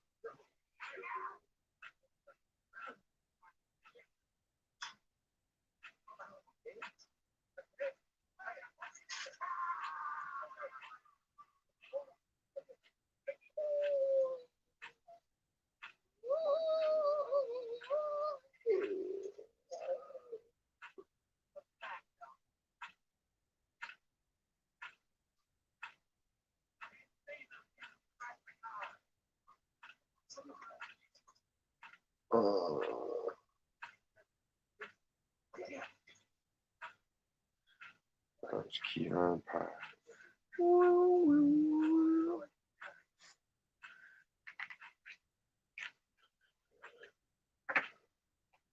[SPEAKER 1] That's key lime pie.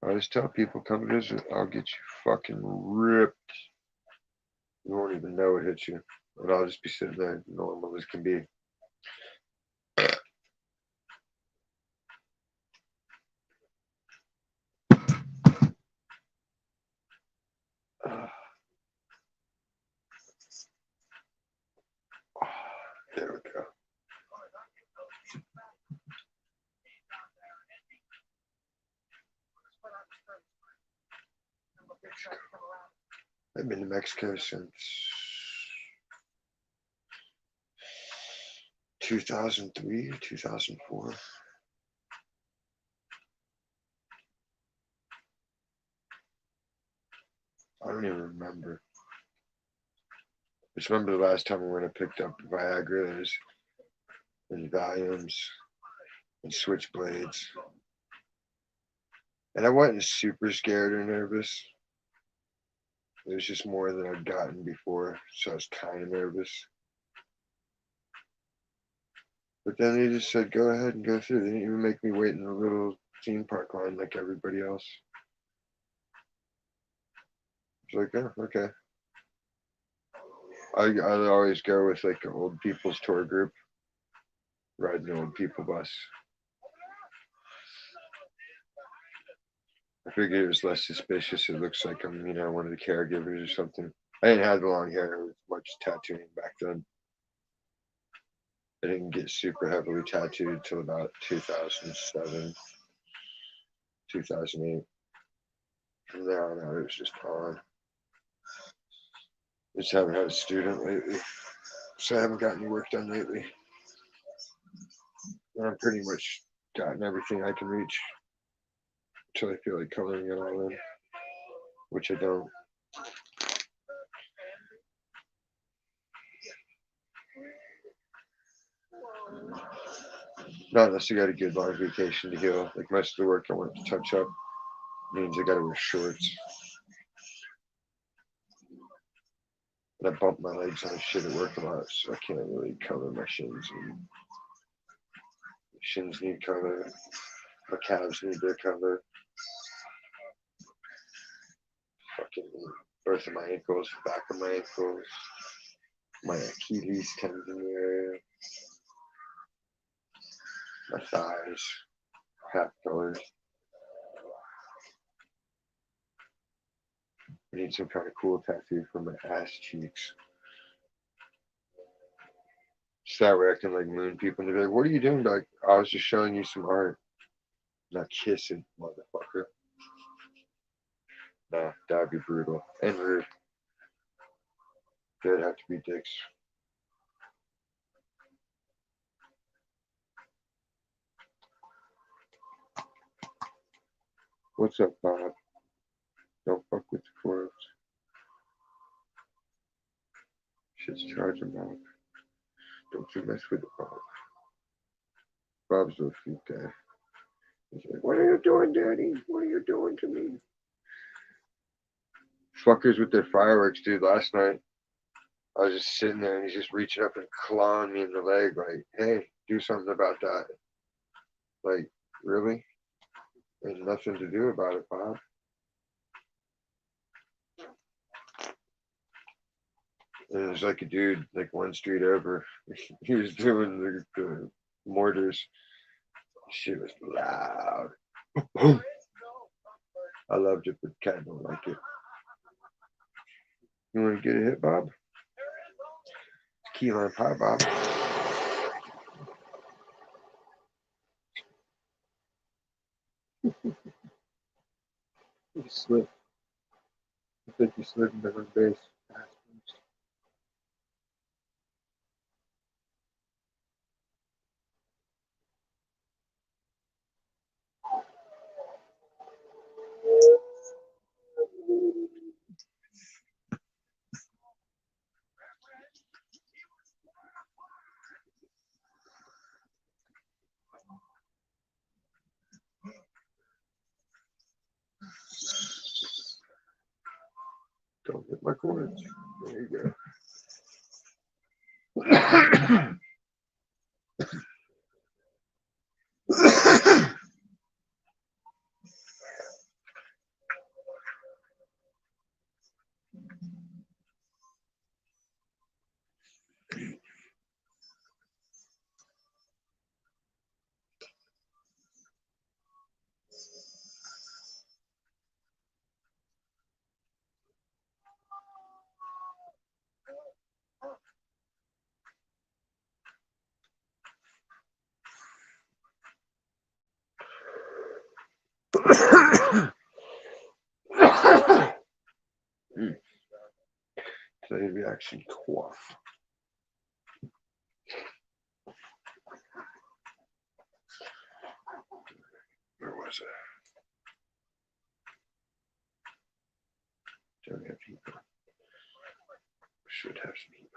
[SPEAKER 1] I just tell people, come visit. I'll get you fucking ripped. You won't even know it hit you. And I'll just be sitting there normal as can be. There we go. I've been to Mexico since 2003, 2004. I don't even remember. I just remember the last time we went and picked up Viagra and Valiums and Switchblades. And I wasn't super scared or nervous. It was just more than I'd gotten before, so I was kind of nervous. But then they just said, go ahead and go through. They didn't even make me wait in the little theme park line like everybody else. It's like, oh, okay. I always go with like an old people's tour group, riding the old people bus. I figured it was less suspicious. It looks like I'm, one of the caregivers or something. I didn't have the long hair with much tattooing back then. I didn't get super heavily tattooed until about 2007, 2008. From there on out, it was just on. Just haven't had a student lately, so I haven't gotten any work done lately. And I'm pretty much gotten everything I can reach until I feel like coloring it all in, which I don't. Not unless I got a good long vacation to heal. Like most of the work I want to touch up means I gotta wear shorts. And I bump my legs on shit at work a lot, so I can't really cover my shins. And shins need cover. My calves need their cover. Fucking both of my ankles, back of my ankles, my Achilles tendon area, my thighs, half pillars. I need some kind of cool tattoo for my ass cheeks. So that way I can like moon people and they're like, what are you doing? Like, I was just showing you some art. Not kissing, motherfucker. Nah, that'd be brutal. And rude. They'd have to be dicks. What's up, Bob? Don't fuck with the cords. Shit's charging, Bob. Don't you mess with it, Bob. Bob's a cute guy. He's like, what are you doing, Daddy? What are you doing to me? Fuckers with their fireworks, dude. Last night, I was just sitting there and he's just reaching up and clawing me in the leg, like, hey, do something about that. Like, really? There's nothing to do about it, Bob. And there's like a dude, like one street over, he was doing the mortars. Shit was loud. I loved it, but Cat don't like it. You want to get a hit, Bob? Key lime pie, Bob. You slipped. I think you slipped into her base. Don't hit my cords. There you go. Today's reaction quaff. Where was it? Don't have heat. Should have some heat.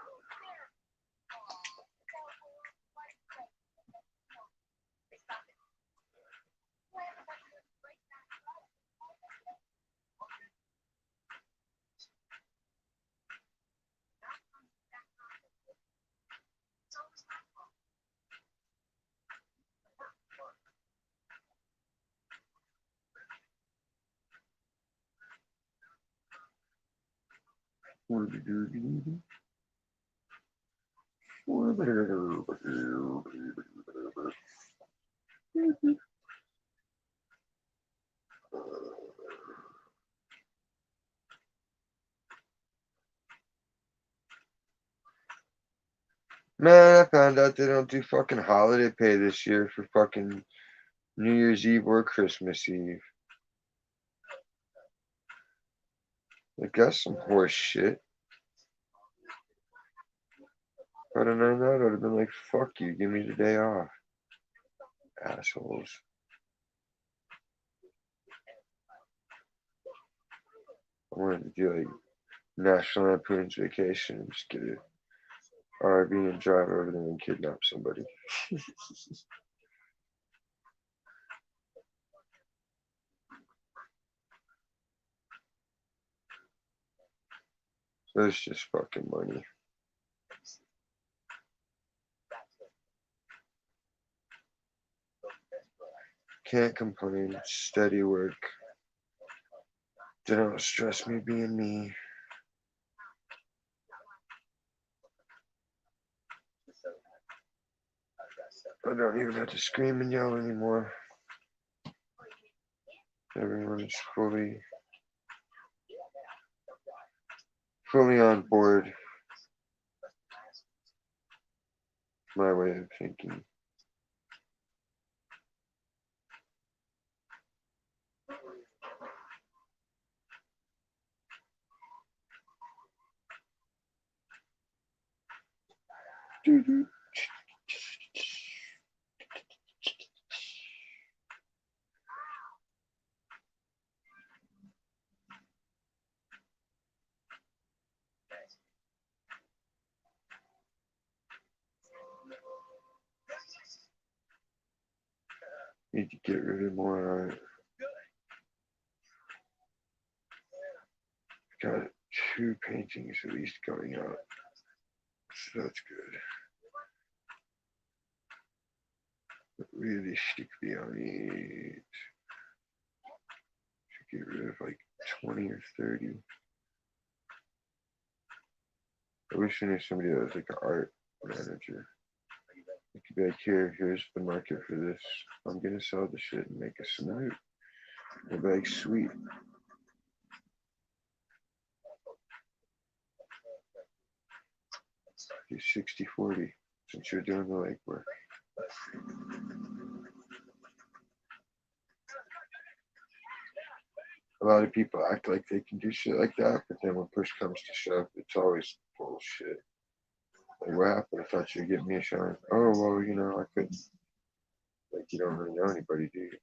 [SPEAKER 1] Man, I found out they don't do fucking holiday pay this year for fucking New Year's Eve or Christmas Eve. I guess some horse shit. If I'd have known that, I'd have been like, fuck you, give me the day off. Assholes. I wanted to do like National Lampoon's Vacation and just get a RV and drive over there and kidnap somebody. So it's just fucking money. Can't complain. It's steady work. Don't stress me being me. I don't even have to scream and yell anymore. Everyone is fully on board. My way of thinking. Need to get rid of more art. Got 2 paintings at least going up. So that's good. But really stick on it. Should get rid of like 20 or 30. I wish I knew somebody that was like an art manager. It could be like, here's the market for this. I'm gonna sell the shit and make us some loot. They'd be like, sweet. Do 60-40 since you're doing the legwork. A lot of people act like they can do shit like that, but then when push comes to shove, it's always bullshit. Like, what happened? I thought you'd give me a shine. Oh, well, I couldn't. Like, you don't really know anybody, do you?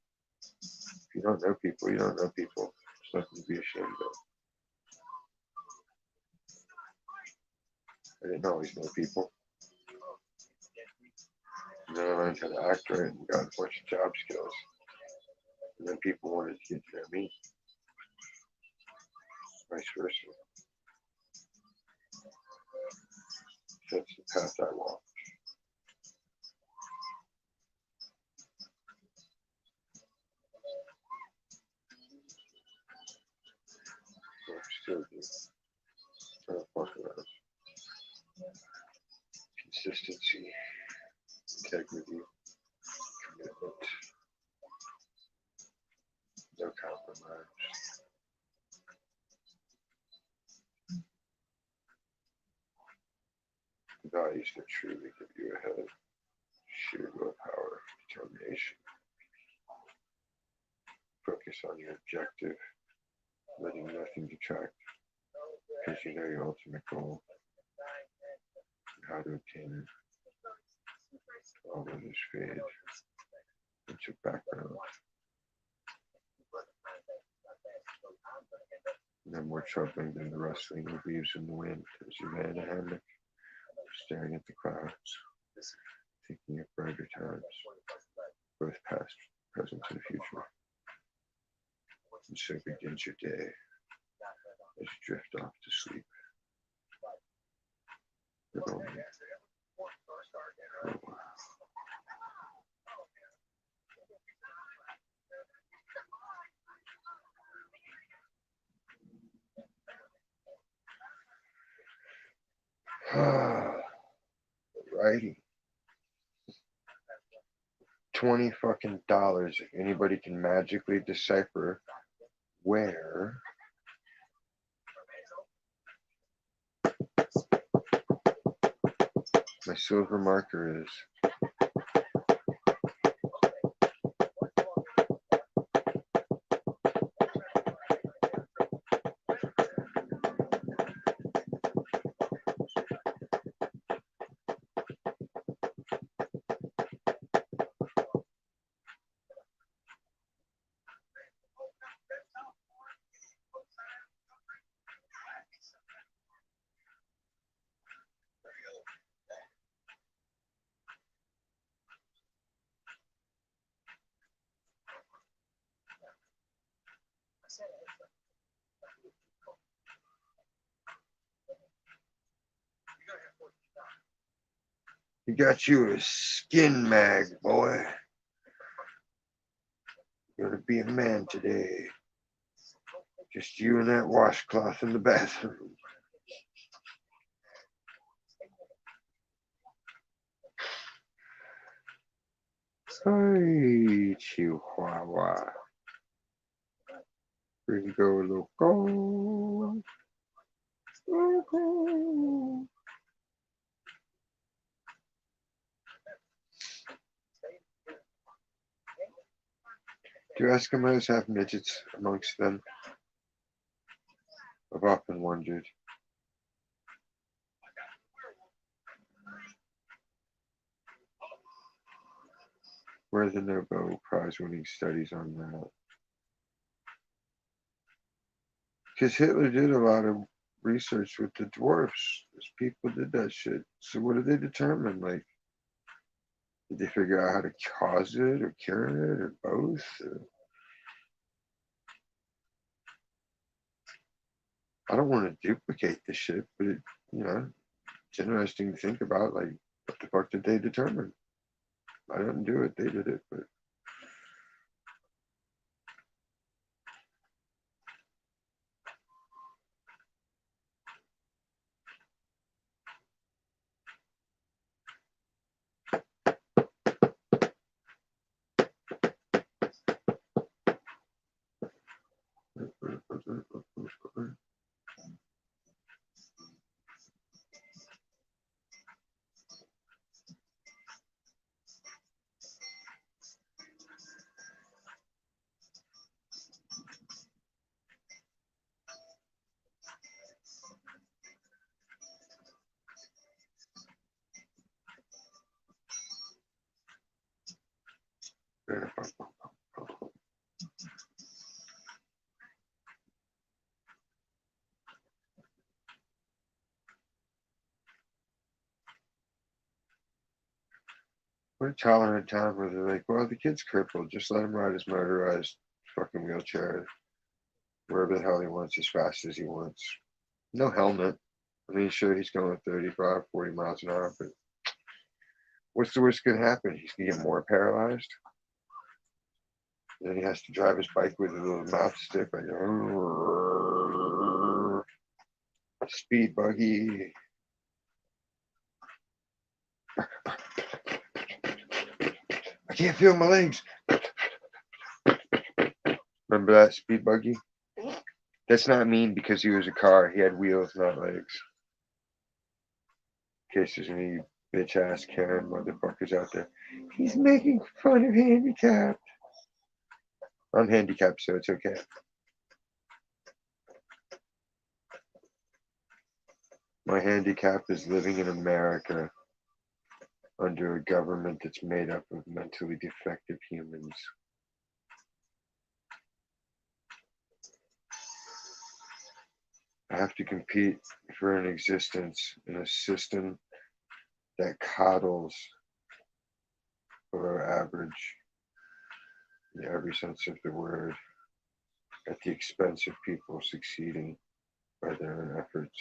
[SPEAKER 1] If you don't know people, you don't know people. There's nothing to be ashamed of. I didn't always know people. And then I learned how to act right and got a bunch of job skills. And then people wanted to get to know me. Vice versa. That's the path I walk. So I still do. Trying to fuck around. Consistency, integrity, commitment, no compromise. The values that truly give you a head, sheer willpower, determination. Focus on your objective, letting nothing detract, because you know your ultimate goal and how to attain it. All others fade into background. No more troubling than the rustling of leaves in the wind as you lay in a hammock, staring at the clouds, thinking of brighter times, both past, present, and future. And so begins your day as you drift off to sleep. But only for a while. Righty. $20 fucking dollars if anybody can magically decipher where my silver marker is. You got you a skin mag, boy. You're gonna be a man today. Just you and that washcloth in the bathroom. Hey, Chihuahua. Gringo loco. Loco. Do Eskimos have midgets amongst them? I've often wondered. Where are the Nobel Prize winning studies on that? Because Hitler did a lot of research with the dwarfs. Those people did that shit. So what did they determine? Like, Did they figure out how to cause it or cure it or both? I don't want to duplicate this shit, but it's interesting to think about. Like, what the fuck did they determine? I didn't do it; they did it. But we're a tolerant town where they're like, well, the kid's crippled. Just let him ride his motorized fucking wheelchair wherever the hell he wants as fast as he wants. No helmet. I mean, sure, he's going 35, 40 miles an hour, but what's the worst that could happen? He's going to get more paralyzed. Then he has to drive his bike with a little mouth stick, like, speed buggy. I can't feel my legs. Remember that speed buggy? That's not mean because he was a car. He had wheels, not legs. In case there's any bitch ass Karen motherfuckers out there. He's making fun of handicapped. I'm handicapped, so it's okay. My handicap is living in America under a government that's made up of mentally defective humans. I have to compete for an existence in a system that coddles below average in every sense of the word at the expense of people succeeding by their own efforts.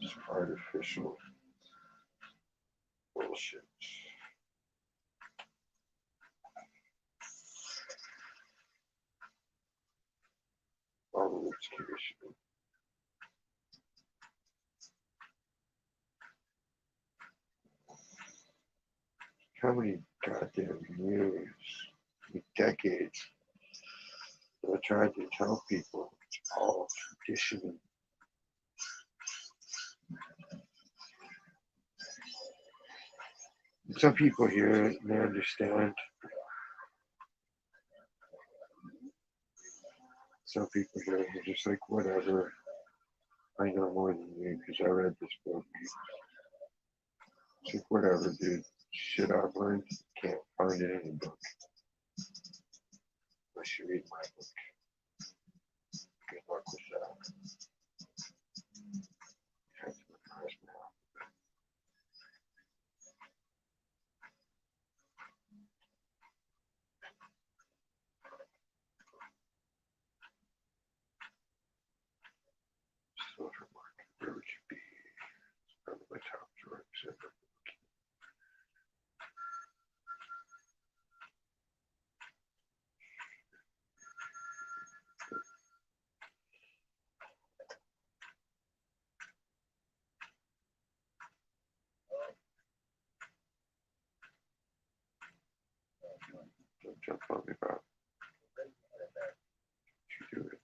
[SPEAKER 1] It's artificial bullshit. All of it's conditioning. How many goddamn years, decades, I tried to tell people it's all conditioning. Some people hear it and they understand. Some people hear it and they're just like, whatever. I know more than you because I read this book. It's like, whatever, dude. Shit I've learned, can't find it in a book. Unless you read my book. Good luck with that. That's what drives me out. Silver market, where would you be? It's probably my top drawings ever. Don't jump on me, Bob. You do it.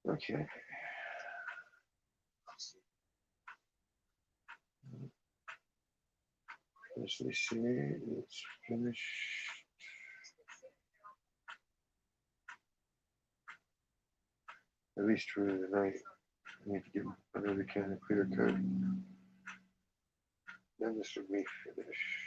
[SPEAKER 1] Okay. As we see, it's finished. At least for the night. I need to get another can of clear coat. Then this will be finished.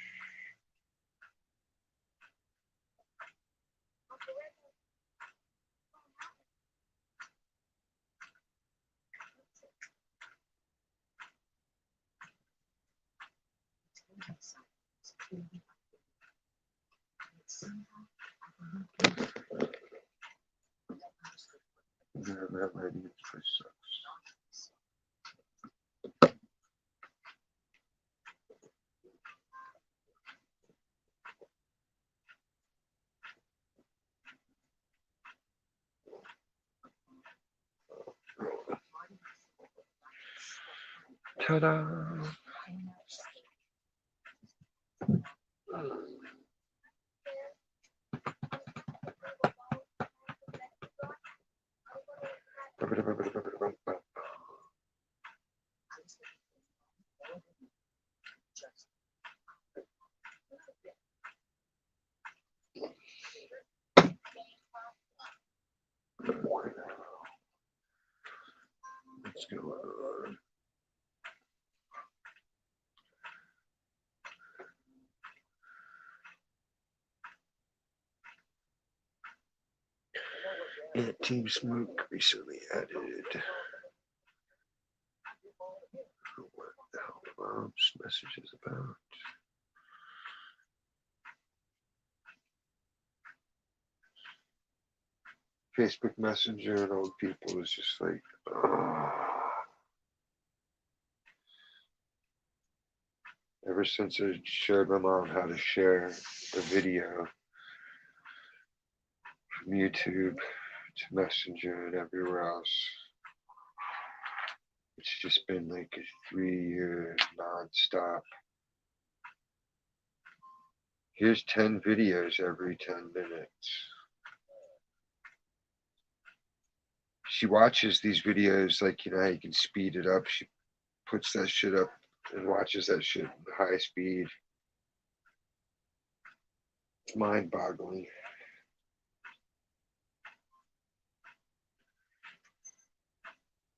[SPEAKER 1] That might be sucks. Ta-da! Let's go on. And Team Smoke recently added what the hell Bob's message is about. Facebook Messenger and old people is just like, ever since I showed my mom how to share a video from YouTube to Messenger and everywhere else, it's just been like a 3-year non-stop. Here's 10 videos every 10 minutes. She watches these videos like, you know, how you can speed it up. She puts that shit up and watches that shit at high speed. It's mind-boggling.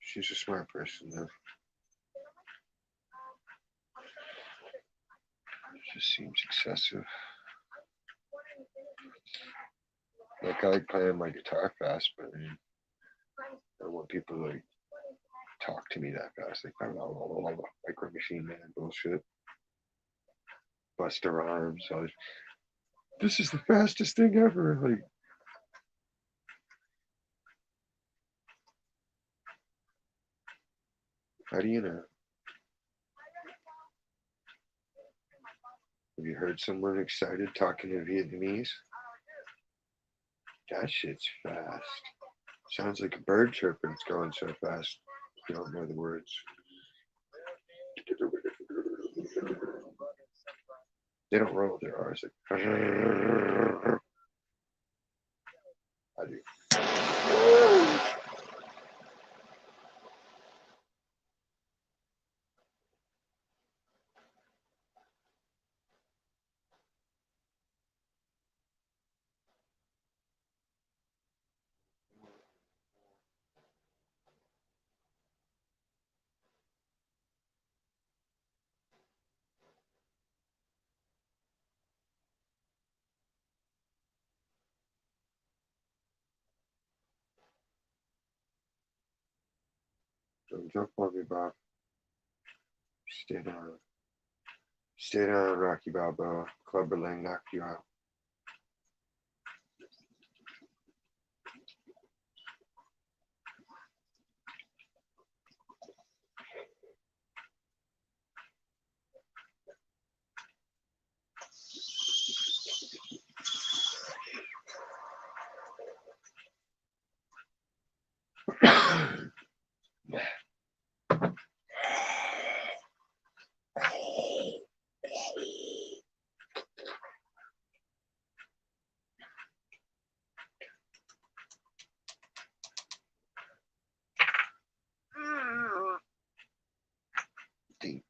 [SPEAKER 1] She's a smart person, though. Just seems excessive. Like, I like playing my guitar fast, but I mean, I don't want people to like talk to me that fast. Like, micro machine man bullshit. Busta Rhymes. So this is the fastest thing ever. Like, how do you know? Have you heard someone excited talking in Vietnamese? That shit's fast. Sounds like a bird chirping. It's going so fast. You don't know the words. They don't roll their R's. Like, I do. Don't jump on me, Bob. Stay down. Stay down, Rocky Balboa. Clubber Lang knocked you out. Deep.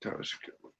[SPEAKER 1] That was a good one.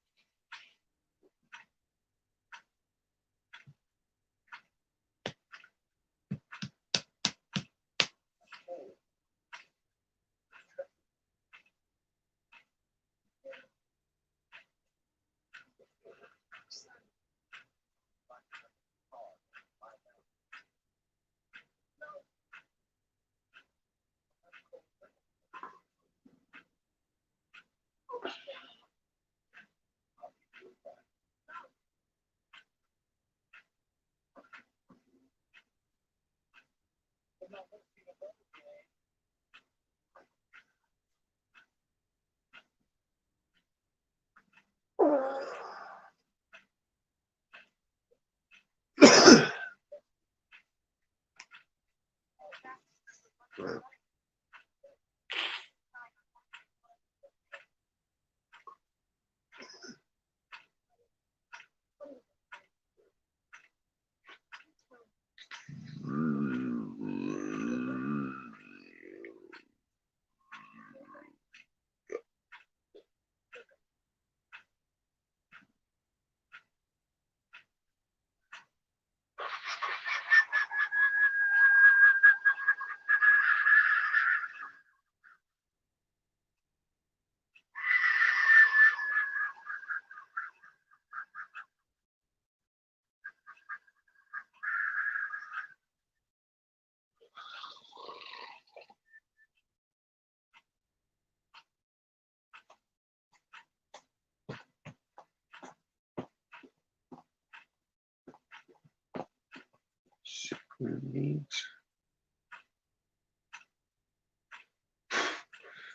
[SPEAKER 1] Needs.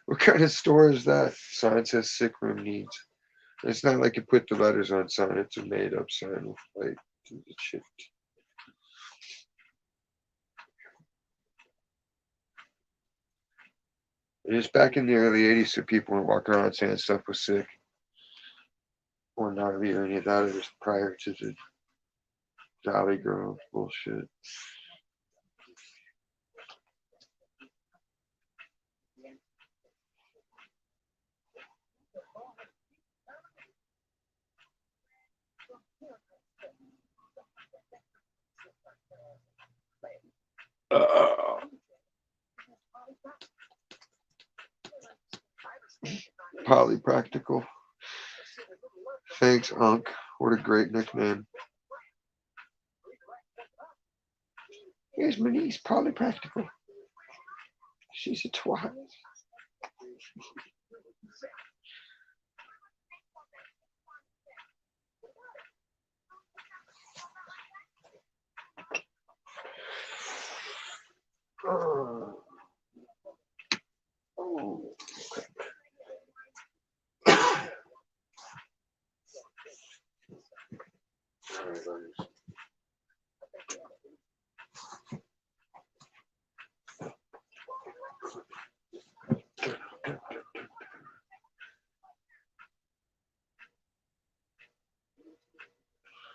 [SPEAKER 1] What kind of store is that? Sign says sick room needs. It's not like you put the letters on sign. It's a made up sign with like shit. It is back in the early 80s, so people weren't walking around saying stuff was sick. Or gnarly or any of that. It was prior to the Valley Girl bullshit. Polypractical. Thanks, Unc. What a great nickname. Here's my niece, Polypractical. She's a twat. Oh.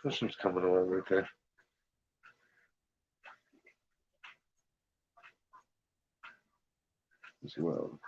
[SPEAKER 1] This one's coming along right there. As well.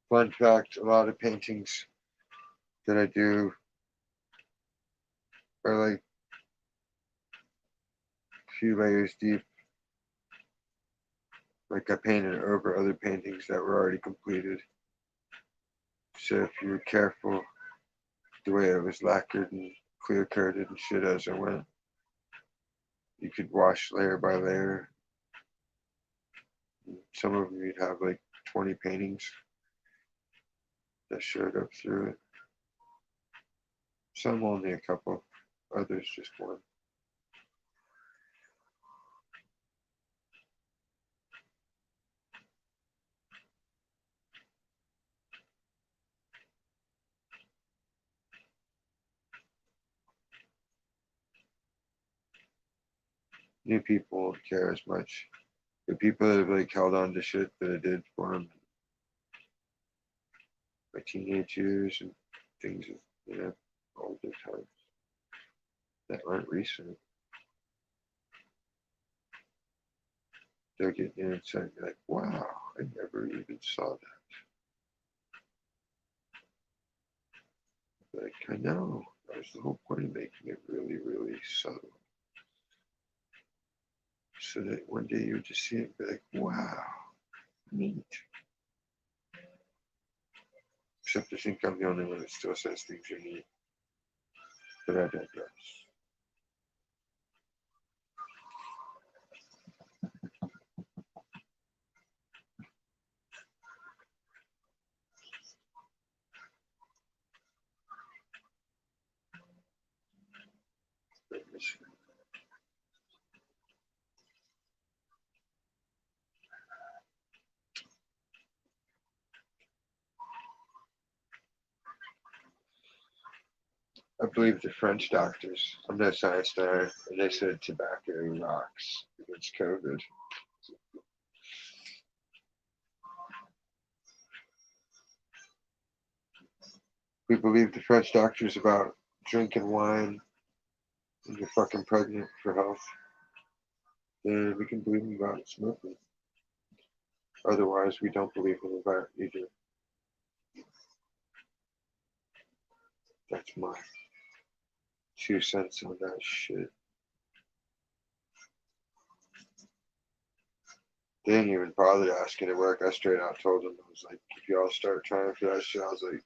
[SPEAKER 1] Fun fact, a lot of paintings that I do are like a few layers deep. Like I painted over other paintings that were already completed. So if you were careful the way it was lacquered and clear coated and shit as I went, you could wash layer by layer. Some of them you'd have like 20 paintings that showed up through it. Some only a couple, others just one. New people won't care as much. The people that have like held on to shit that I did for them, my teenage years and things, you know, older times that aren't recent. They're getting insight and like, wow, I never even saw that. Like, I know. That was the whole point of making it really, really subtle. So that one day you would just see it and be like, wow, neat. Except I think I'm the only one that still says things are neat. But I digress. I believe the French doctors. I'm no science guy, and they said tobacco rocks against COVID. We believe the French doctors about drinking wine and you're fucking pregnant for health. Then we can believe them about smoking. Otherwise, we don't believe them about either. That's my 2 cents on that shit. They didn't even bother asking at work. I straight out told them, I was like, if y'all start trying for that shit, I was like,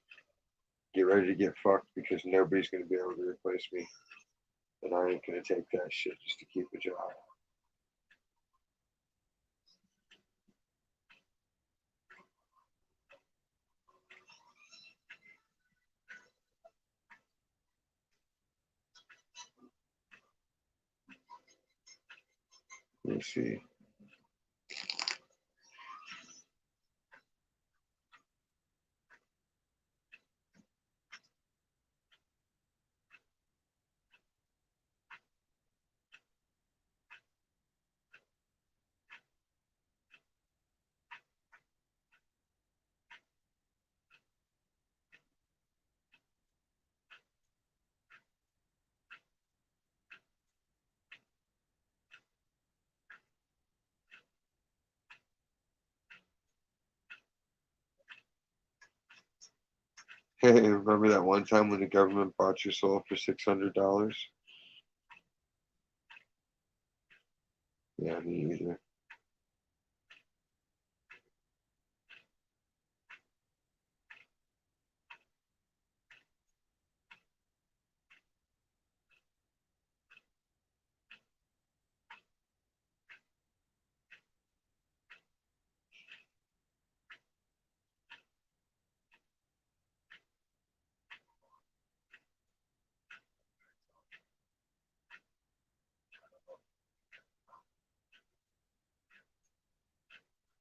[SPEAKER 1] get ready to get fucked because nobody's going to be able to replace me. And I ain't going to take that shit just to keep a job. Let me see. Hey, remember that one time when the government bought your soul for $600? Yeah, me either.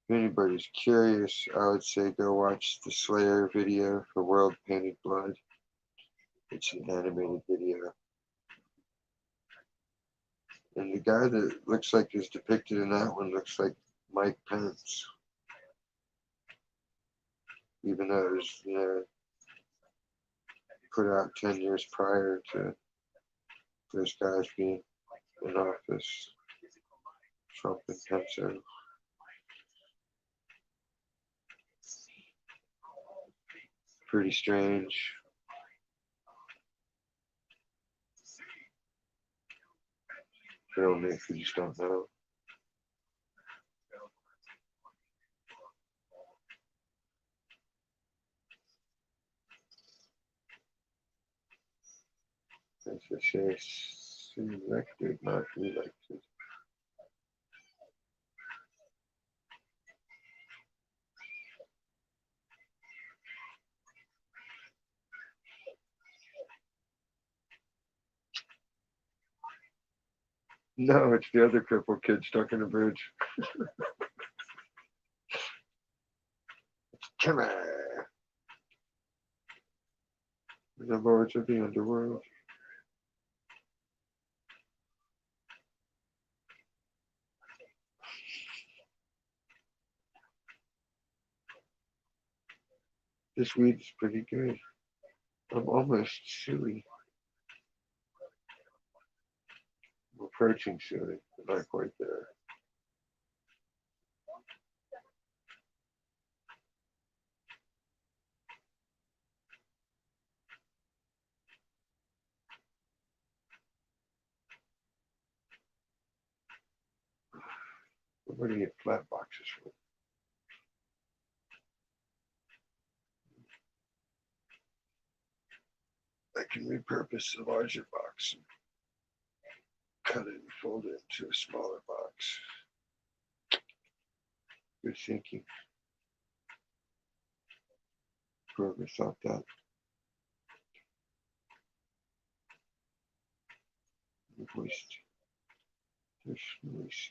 [SPEAKER 1] If anybody's curious, I would say go watch the Slayer video for World Painted Blood. It's an animated video. And the guy that looks like is depicted in that one looks like Mike Pence. Even though it was, you know, put out 10 years prior to those guys being in office, Trump and Pence. pretty strange. Feel me if you just don't know. As I say, selected, not elected. No, it's the other crippled kid stuck in a bridge. Come on. The lords of the underworld. This weed's pretty good. I'm almost silly. I'm approaching silly, but not quite there. Where do you get flat boxes from? I can repurpose the larger box and cut it and fold it into a smaller box. Good thinking. Whoever thought that. Moist. There's moist.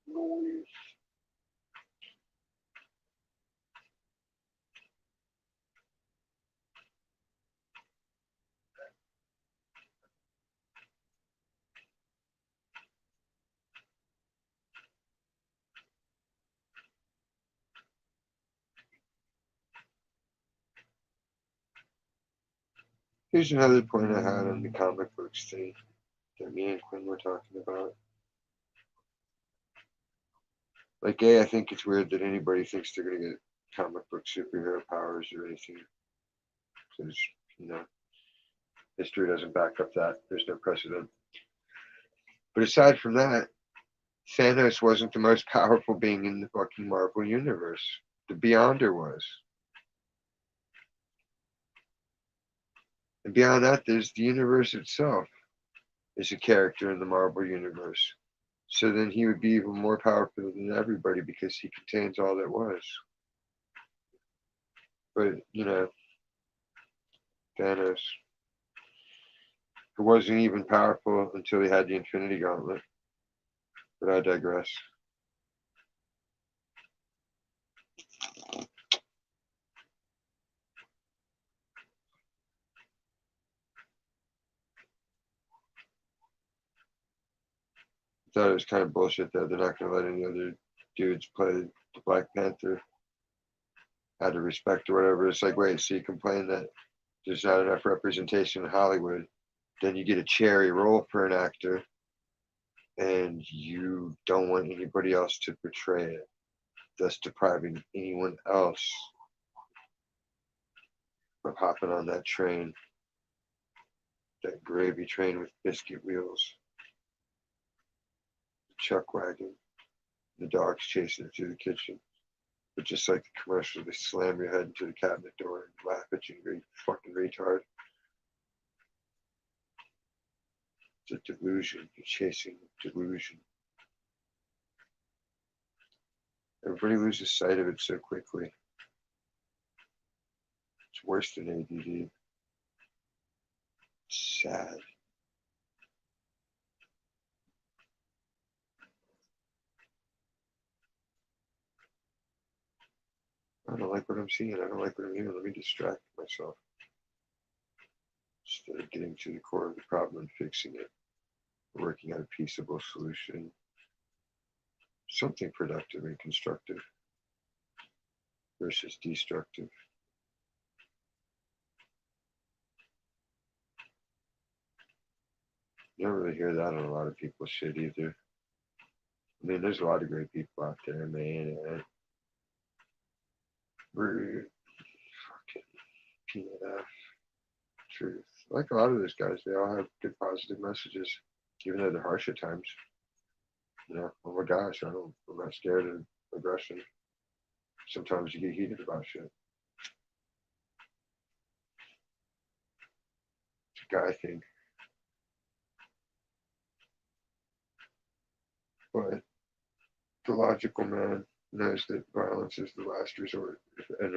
[SPEAKER 1] Moist. Here's another point I had on the comic books thing that me and Quinn were talking about. Like, I think it's weird that anybody thinks they're going to get comic book superhero powers or anything. Because, history doesn't back up that. There's no precedent. But aside from that, Thanos wasn't the most powerful being in the fucking Marvel universe. The Beyonder was. And beyond that, there's the universe itself is a character in the Marvel universe. So then he would be even more powerful than everybody because he contains all that was. But, Thanos, who wasn't even powerful until he had the Infinity Gauntlet. But I digress. I thought it was kind of bullshit that they're not going to let any other dudes play the Black Panther out of respect or whatever. It's like, wait, so you complain that there's not enough representation in Hollywood, then you get a cherry role for an actor, and you don't want anybody else to portray it, thus depriving anyone else from hopping on that train, that gravy train with biscuit wheels, the chuck wagon, the dogs chasing it through the kitchen. But just like the commercial, they slam your head into the cabinet door and laugh at you, you fucking retard. It's a delusion. You're chasing delusion. Everybody loses sight of it so quickly. It's worse than ADD. It's sad. I don't like what I'm seeing. I don't like what I'm hearing. Let me distract myself. Instead of getting to the core of the problem and fixing it, working out a peaceable solution, something productive and constructive versus destructive. You don't really hear that on a lot of people's shit either. I mean, there's a lot of great people out there, man. TNF, Truth. Like a lot of those guys, they all have good positive messages, even though they're harsh at times. You know, oh my gosh, I'm not scared of aggression. Sometimes you get heated about shit. It's a guy thing. But the logical man knows that violence is the last resort. And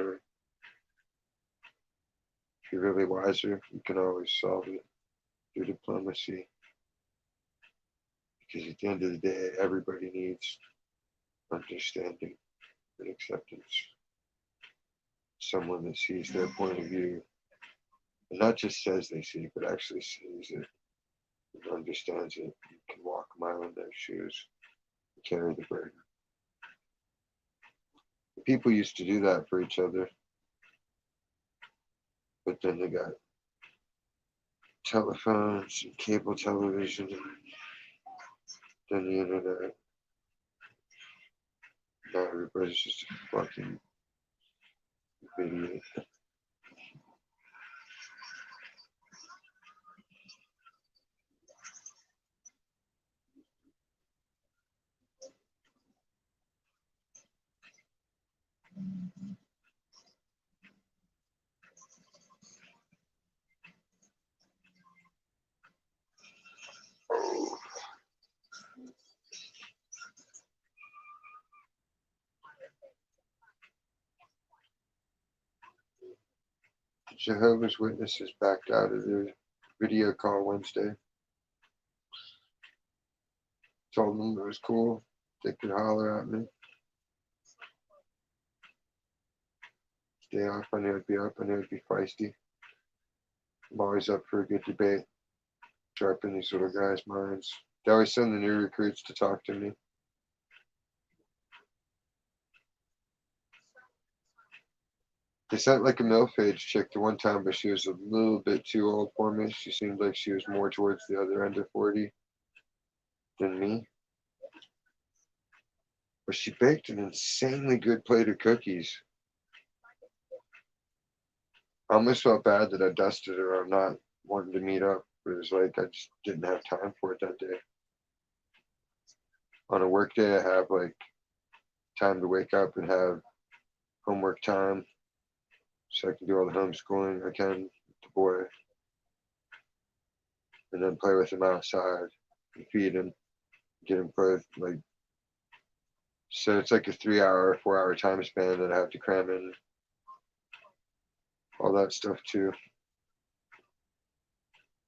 [SPEAKER 1] if you're really wiser, you can always solve it through diplomacy. Because at the end of the day, everybody needs understanding and acceptance. Someone that sees their point of view and not just says they see, but actually sees it and understands it. You can walk a mile in their shoes and carry the burden. People used to do that for each other, but then they got telephones and cable television and then the internet. Now everybody's just a fucking idiot. Jehovah's Witnesses backed out of their video call Wednesday. Told them it was cool. They could holler at me. Stay off. I knew I'd be up. I knew I'd be feisty. I'm always up for a good debate. Sharpen these little guys' minds. They always send the new recruits to talk to me. They sent like a MILF age chick the one time, but she was a little bit too old for me. She seemed like she was more towards the other end of 40 than me. But she baked an insanely good plate of cookies. I almost felt bad that I dusted her on not wanting to meet up. But it was like I just didn't have time for it that day. On a work day, I have like time to wake up and have homework time so I can do all the homeschooling I can with the boy. And then play with him outside and feed him, get him play like. So it's like a 3 hour, 4 hour time span that I have to cram in all that stuff too.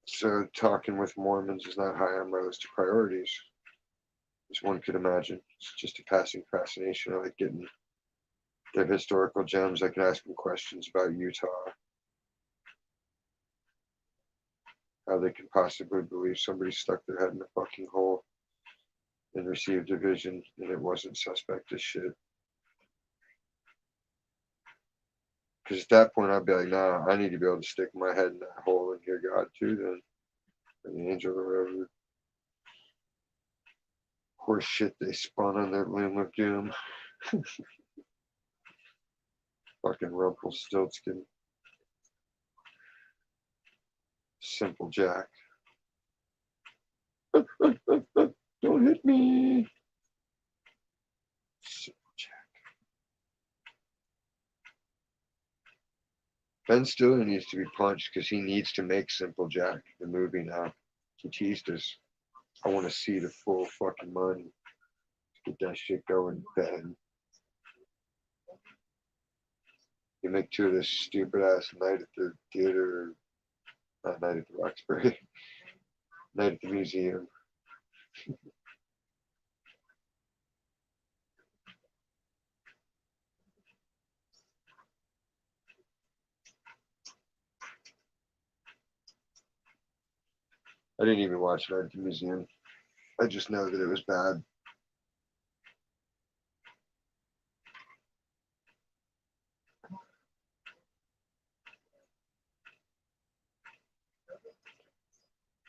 [SPEAKER 1] So talking with Mormons is not high on my list of priorities, as one could imagine. It's just a passing fascination. I like getting their historical gems. I can ask them questions about Utah, how they could possibly believe somebody stuck their head in a fucking hole and received a vision and it wasn't suspect as shit. Because at that point I'd be like, nah, I need to be able to stick my head in that hole and hear God too then. Or the angel or whatever horse shit they spun on their loom of doom. Fucking Rumpelstiltskin. Simple Jack. Don't hit me. Simple Jack. Ben Stiller needs to be punched because he needs to make Simple Jack the movie now. He teased us. I want to see the full fucking money. Get that shit going, Ben. You make two of this stupid ass Night at the Theater, not Night at the Roxbury, Night at the Museum. I didn't even watch Night at the Museum. I just know that it was bad.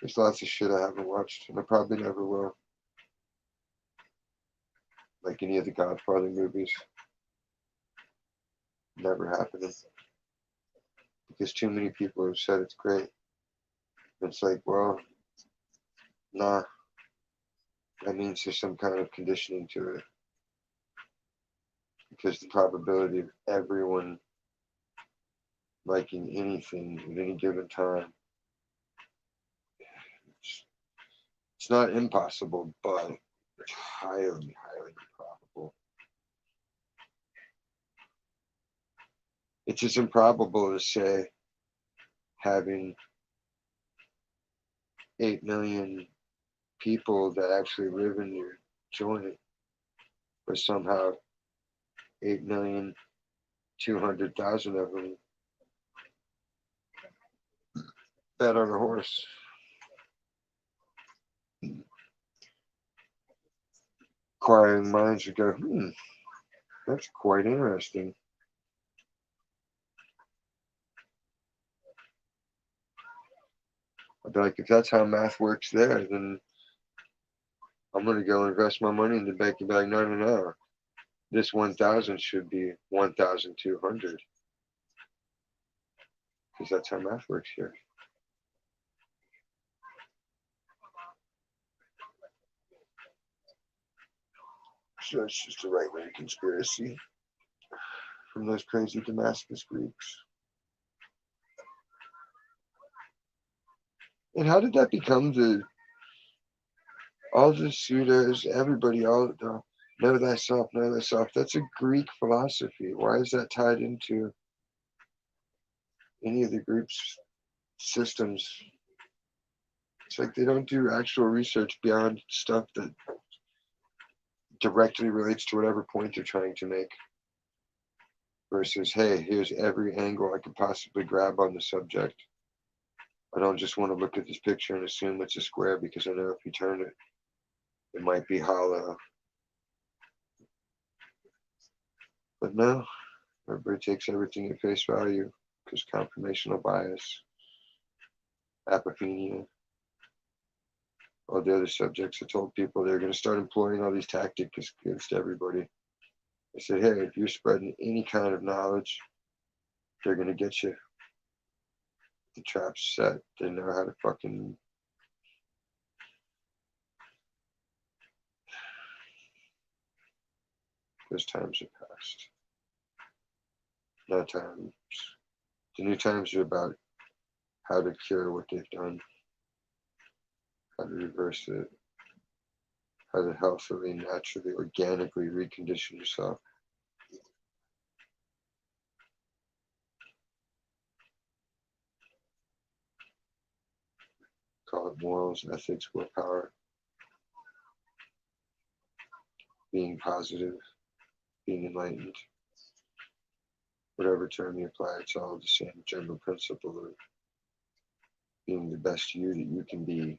[SPEAKER 1] There's lots of shit I haven't watched, and I probably never will. Like any of the Godfather movies. Never happening. because too many people have said it's great. It's like, well, nah, that means there's some kind of conditioning to it. Because the probability of everyone liking anything at any given time, it's not impossible, but it's highly, highly improbable. It's as improbable as, say, having 8 million people that actually live in your joint, but somehow 8,200,000 of them bet on a horse. Inquiring minds would go, that's quite interesting. I'd be like, if that's how math works there, then I'm going to go invest my money in the bank and be like, no, no, no. This 1,000 should be 1,200. Because that's how math works here. So it's just a right-wing conspiracy from those crazy Damascus Greeks. And how did that become all the pseudos, everybody, all the know thyself, know thyself? That's a Greek philosophy. Why is that tied into any of the group's systems? It's like they don't do actual research beyond stuff that directly relates to whatever point they're trying to make. Versus, hey, here's every angle I could possibly grab on the subject. I don't just want to look at this picture and assume it's a square because I know if you turn it, it might be hollow. But no, everybody takes everything at face value because confirmational bias, apophenia, all the other subjects. I told people they're going to start employing all these tactics against everybody. I said, hey, if you're spreading any kind of knowledge, they're going to get you. The trap's set. They know how to fucking. Those times are past. No times. The new times are about how to cure what they've done, how to reverse it, how to healthily, naturally, organically recondition yourself. Call it morals, ethics, willpower, being positive, being enlightened. Whatever term you apply, it's all the same general principle of being the best you that you can be,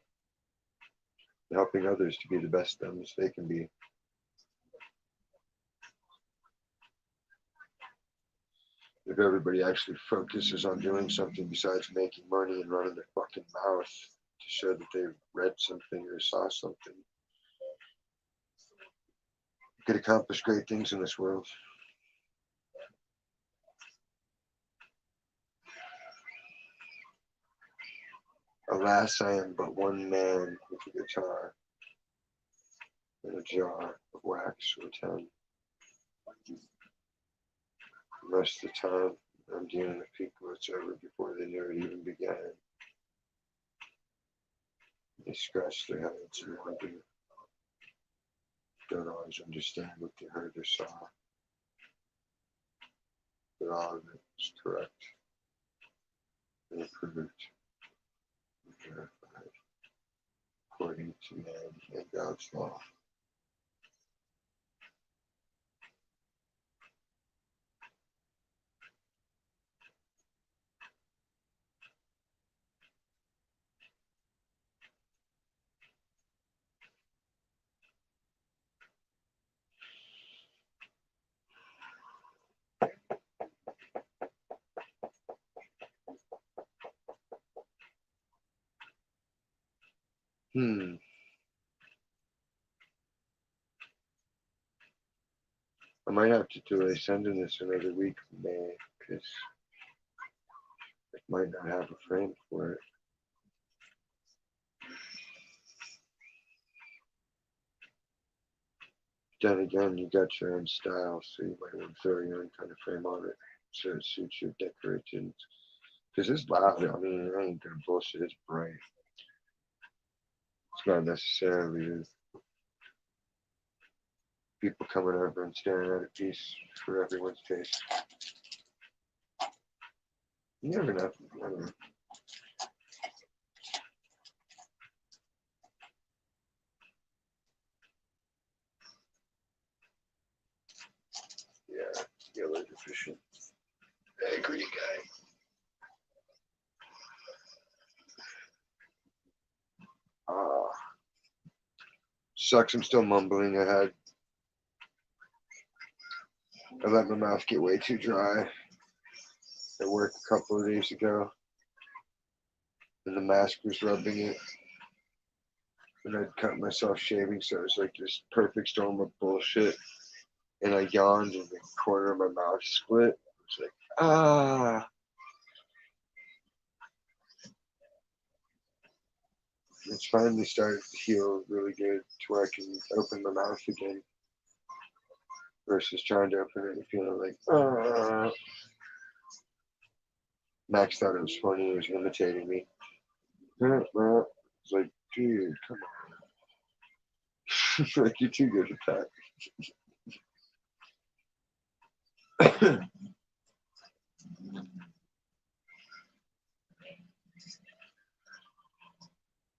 [SPEAKER 1] helping others to be the best them as they can be. If everybody actually focuses on doing something besides making money and running their fucking mouth to show that they read something or saw something, you could accomplish great things in this world. Alas, I am but one man with a guitar and a jar of wax or 10. Most of the time, I'm dealing with people it's over before they knew it even began. They scratch their heads and wonder, don't always understand what they heard or saw. But all of it is correct and approved and verified according to man and God's law. I might have to delay sending this another week, man, because might not have a frame for it. Then again, you got your own style, so you might want to throw your own kind of frame on it so it suits your decorations. Because it's loud. I mean, it ain't gonna bullshit. It's bright. It's not necessarily people coming over and staring at a piece for everyone's taste. You never know. I don't know. Yeah, yellow deficient. Angry guy. Ah, sucks. I'm still mumbling. I let my mouth get way too dry at work a couple of days ago, and the mask was rubbing it. And I'd cut myself shaving, so it was like this perfect storm of bullshit. And I yawned, and the corner of my mouth split. It's like, ah. It's finally started to heal really good to where I can open my mouth again versus trying to open it and feeling like, ah. Max thought it was funny. He was imitating me. It's like, dude, come on. Like, you're too good at that.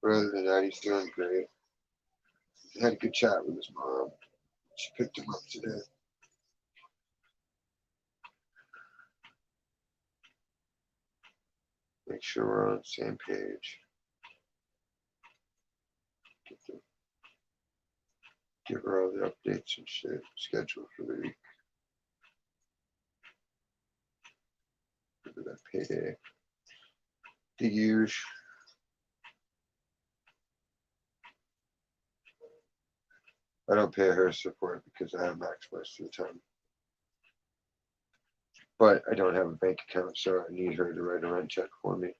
[SPEAKER 1] But other than that, he's doing great. I had a good chat with his mom. She picked him up today. Make sure we're on the same page. Give her all the updates and shit. Schedule for the week. Give her that payday. The huge. I don't pay her support because I have Max most of the time. But I don't have a bank account, so I need her to write a rent check for me.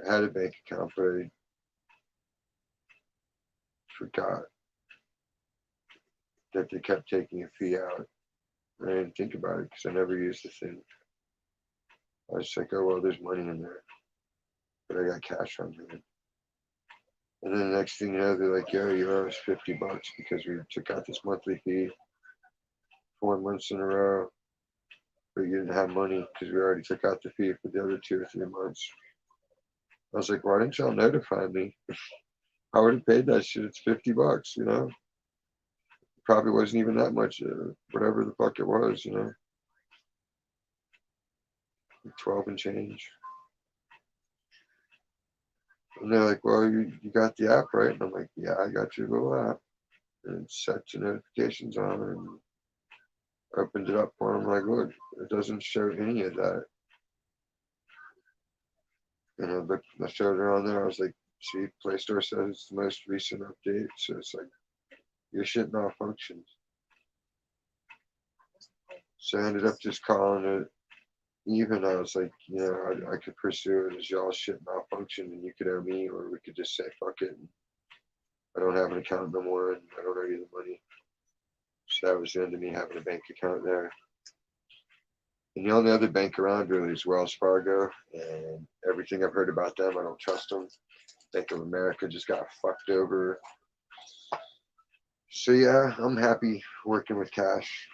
[SPEAKER 1] I had a bank account, but I forgot that they kept taking a fee out. I didn't think about it because I never used the thing. I was like, oh, well, there's money in there. But I got cash on hand. And then the next thing you know, they're like, yo, you owe us $50 because we took out this monthly fee 4 months in a row. But you didn't have money because we already took out the fee for the other 2 or 3 months. I was like, why didn't y'all notify me? I would have paid that shit. It's $50, you know? Probably wasn't even that much, whatever the fuck it was, you know? 12 and change. And they're like, well, you got the app, right? And I'm like, yeah, I got your little app. And set your notifications on and opened it up for them. Like, look, it doesn't show any of that. And I showed her on there. I was like, see, Play Store says it's the most recent update. So it's like, your shit malfunctions. So I ended up just calling it even. I was like, you know, I could pursue it as y'all shit malfunction and you could owe me, or we could just say, fuck it. And I don't have an account no more and I don't owe you the money. So that was the end of me having a bank account there. And the only other bank around really is Wells Fargo, and everything I've heard about them, I don't trust them. Bank of America just got fucked over. So yeah, I'm happy working with cash.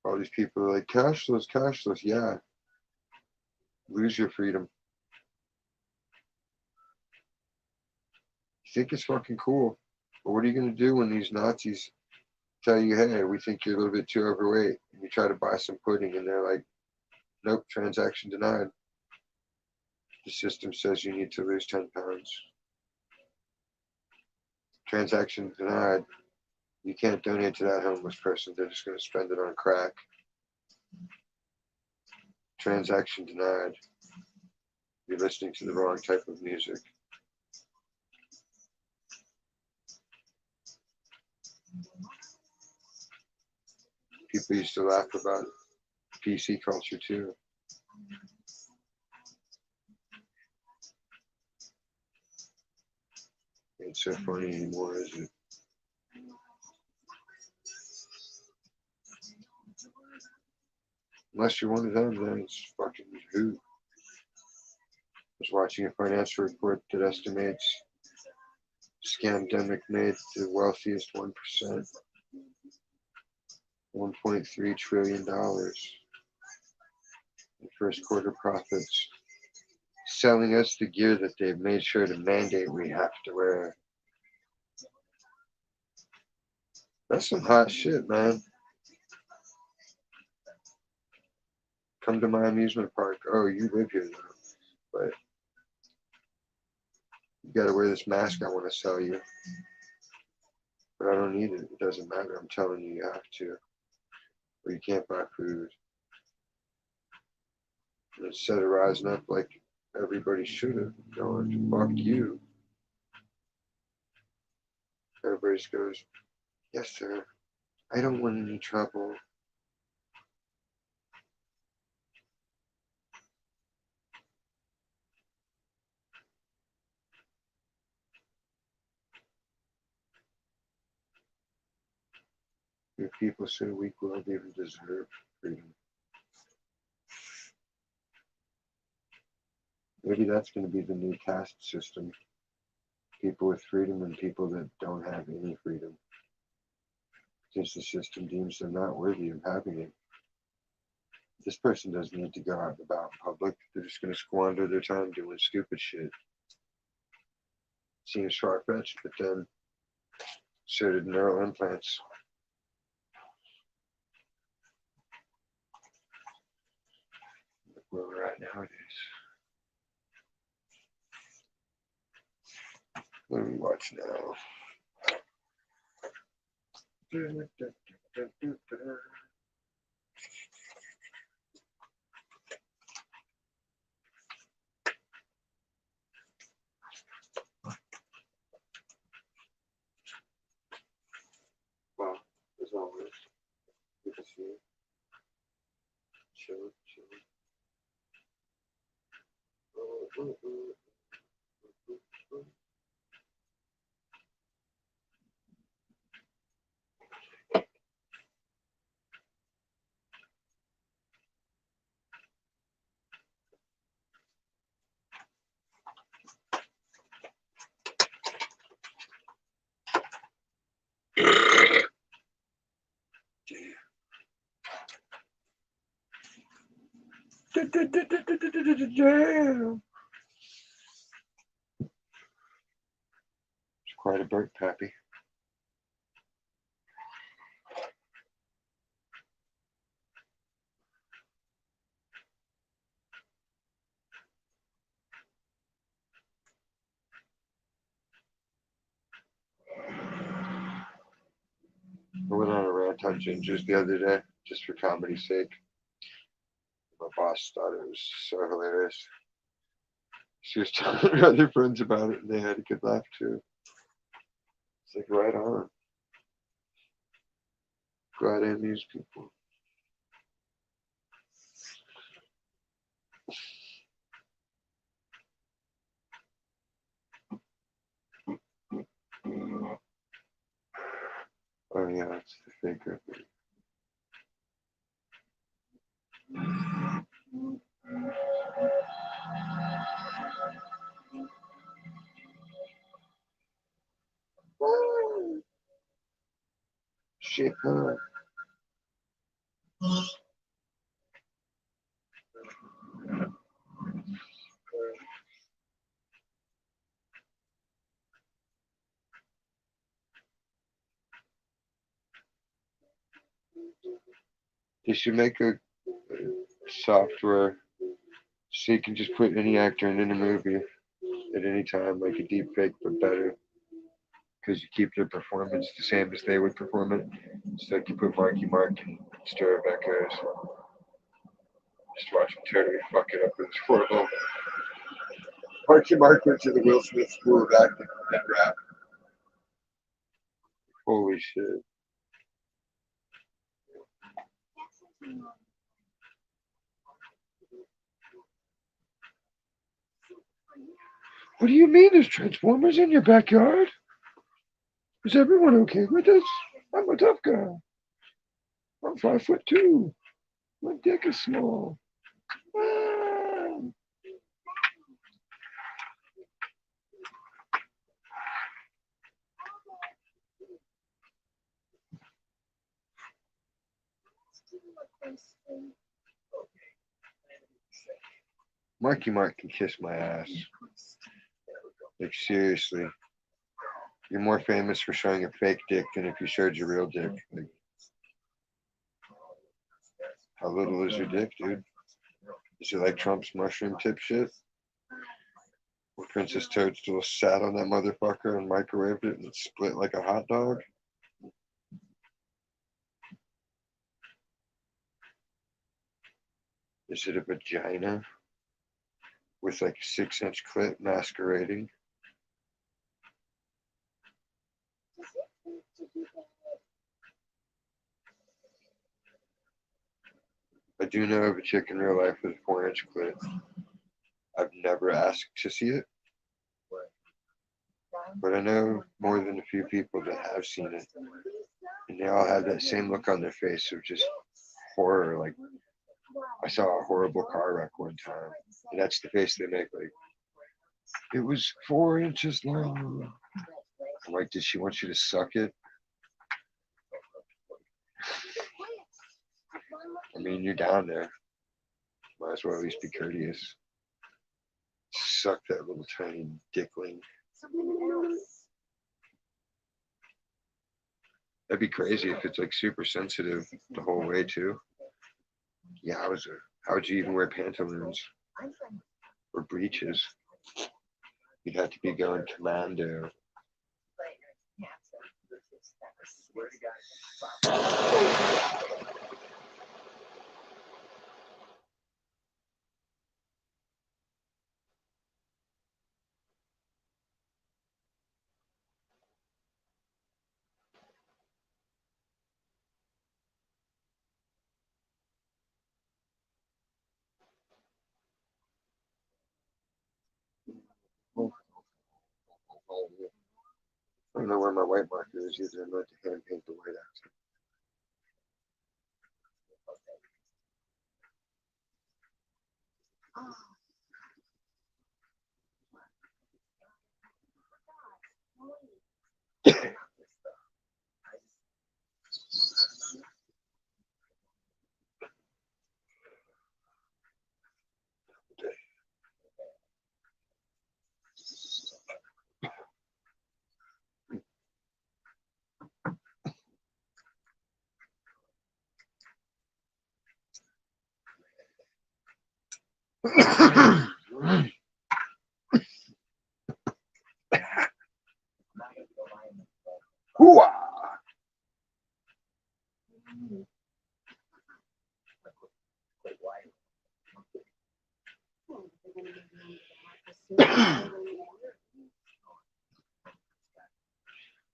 [SPEAKER 1] All these people are like, cashless, cashless. Yeah. Lose your freedom. You think it's fucking cool. But what are you going to do when these Nazis tell you, hey, we think you're a little bit too overweight, and you try to buy some pudding and they're like, nope, transaction denied. The system says you need to lose 10 pounds. Transaction denied. You can't donate to that homeless person. They're just going to spend it on crack. Transaction denied. You're listening to the wrong type of music. People used to laugh about PC culture too. Ain't so funny anymore, is it? Unless you're one of them, then it's fucking who. I was watching a financial report that estimates scamdemic made the wealthiest 1%, $1.3 trillion in first quarter profits, selling us the gear that they've made sure to mandate we have to wear. That's some hot shit, man. Come to my amusement park. Oh, you live here though, but you gotta wear this mask I want to sell you. But I don't need it. It doesn't matter. I'm telling you, you have to. Or you can't buy food. And instead of rising up like everybody should have, going, fuck you. Everybody just goes, yes, sir. I don't want any trouble. If people so weak will even deserve freedom. Maybe that's going to be the new caste system. People with freedom and people that don't have any freedom. Since the system deems them not worthy of having it. This person doesn't need to go out and about in public. They're just going to squander their time doing stupid shit. Seems far-fetched, but then so did neural implants. Look where we're at nowadays. What do we watch now? Wow, as always, good to see you. Chill, chill. Damn. It's quite a bird, Pappy. I went on a rant on gingers the other day, just for comedy's sake. My boss thought it was so hilarious. She was telling her other friends about it, and they had a good laugh too. It's like, right on. Glad I amuse people. Oh yeah, it's the faker. Shit, huh? They should make a software so you can just put any actor in any movie at any time, like a deep fake, but better. Because you keep their performance the same as they would perform it. It's like you put Marky Mark and Stir of Echoes. Just watch him totally fuck it up with his horrible. Marky Mark went to the Will Smith School of Acting and rap. Holy shit. What do you mean there's Transformers in your backyard? Is everyone okay with this? I'm a tough guy. I'm 5'2". My dick is small. Ah. Marky Mark can kiss my ass. Like, seriously. You're more famous for showing a fake dick than if you showed your real dick. Like, how little is your dick, dude? Is it like Trump's mushroom tip shit? Where Princess Toadstool sat on that motherfucker and microwaved it and it split like a hot dog? Is it a vagina with like a 6-inch clit masquerading? I do know of a chick in real life with a 4-inch clit. I've never asked to see it, but I know more than a few people that have seen it, and they all have that same look on their face of just horror. Like, I saw a horrible car wreck one time, and that's the face they make. Like, it was 4 inches long. I'm like, did she want you to suck it? I mean, you're down there. Might as well at least be courteous. Suck that little tiny dickling. That'd be crazy if it's like super sensitive the whole way too. Yowzer. How would you even wear pantaloons or breeches? You'd have to be going commando. I don't know where my white marker is either. I'm going to hand paint the white out. Hooah!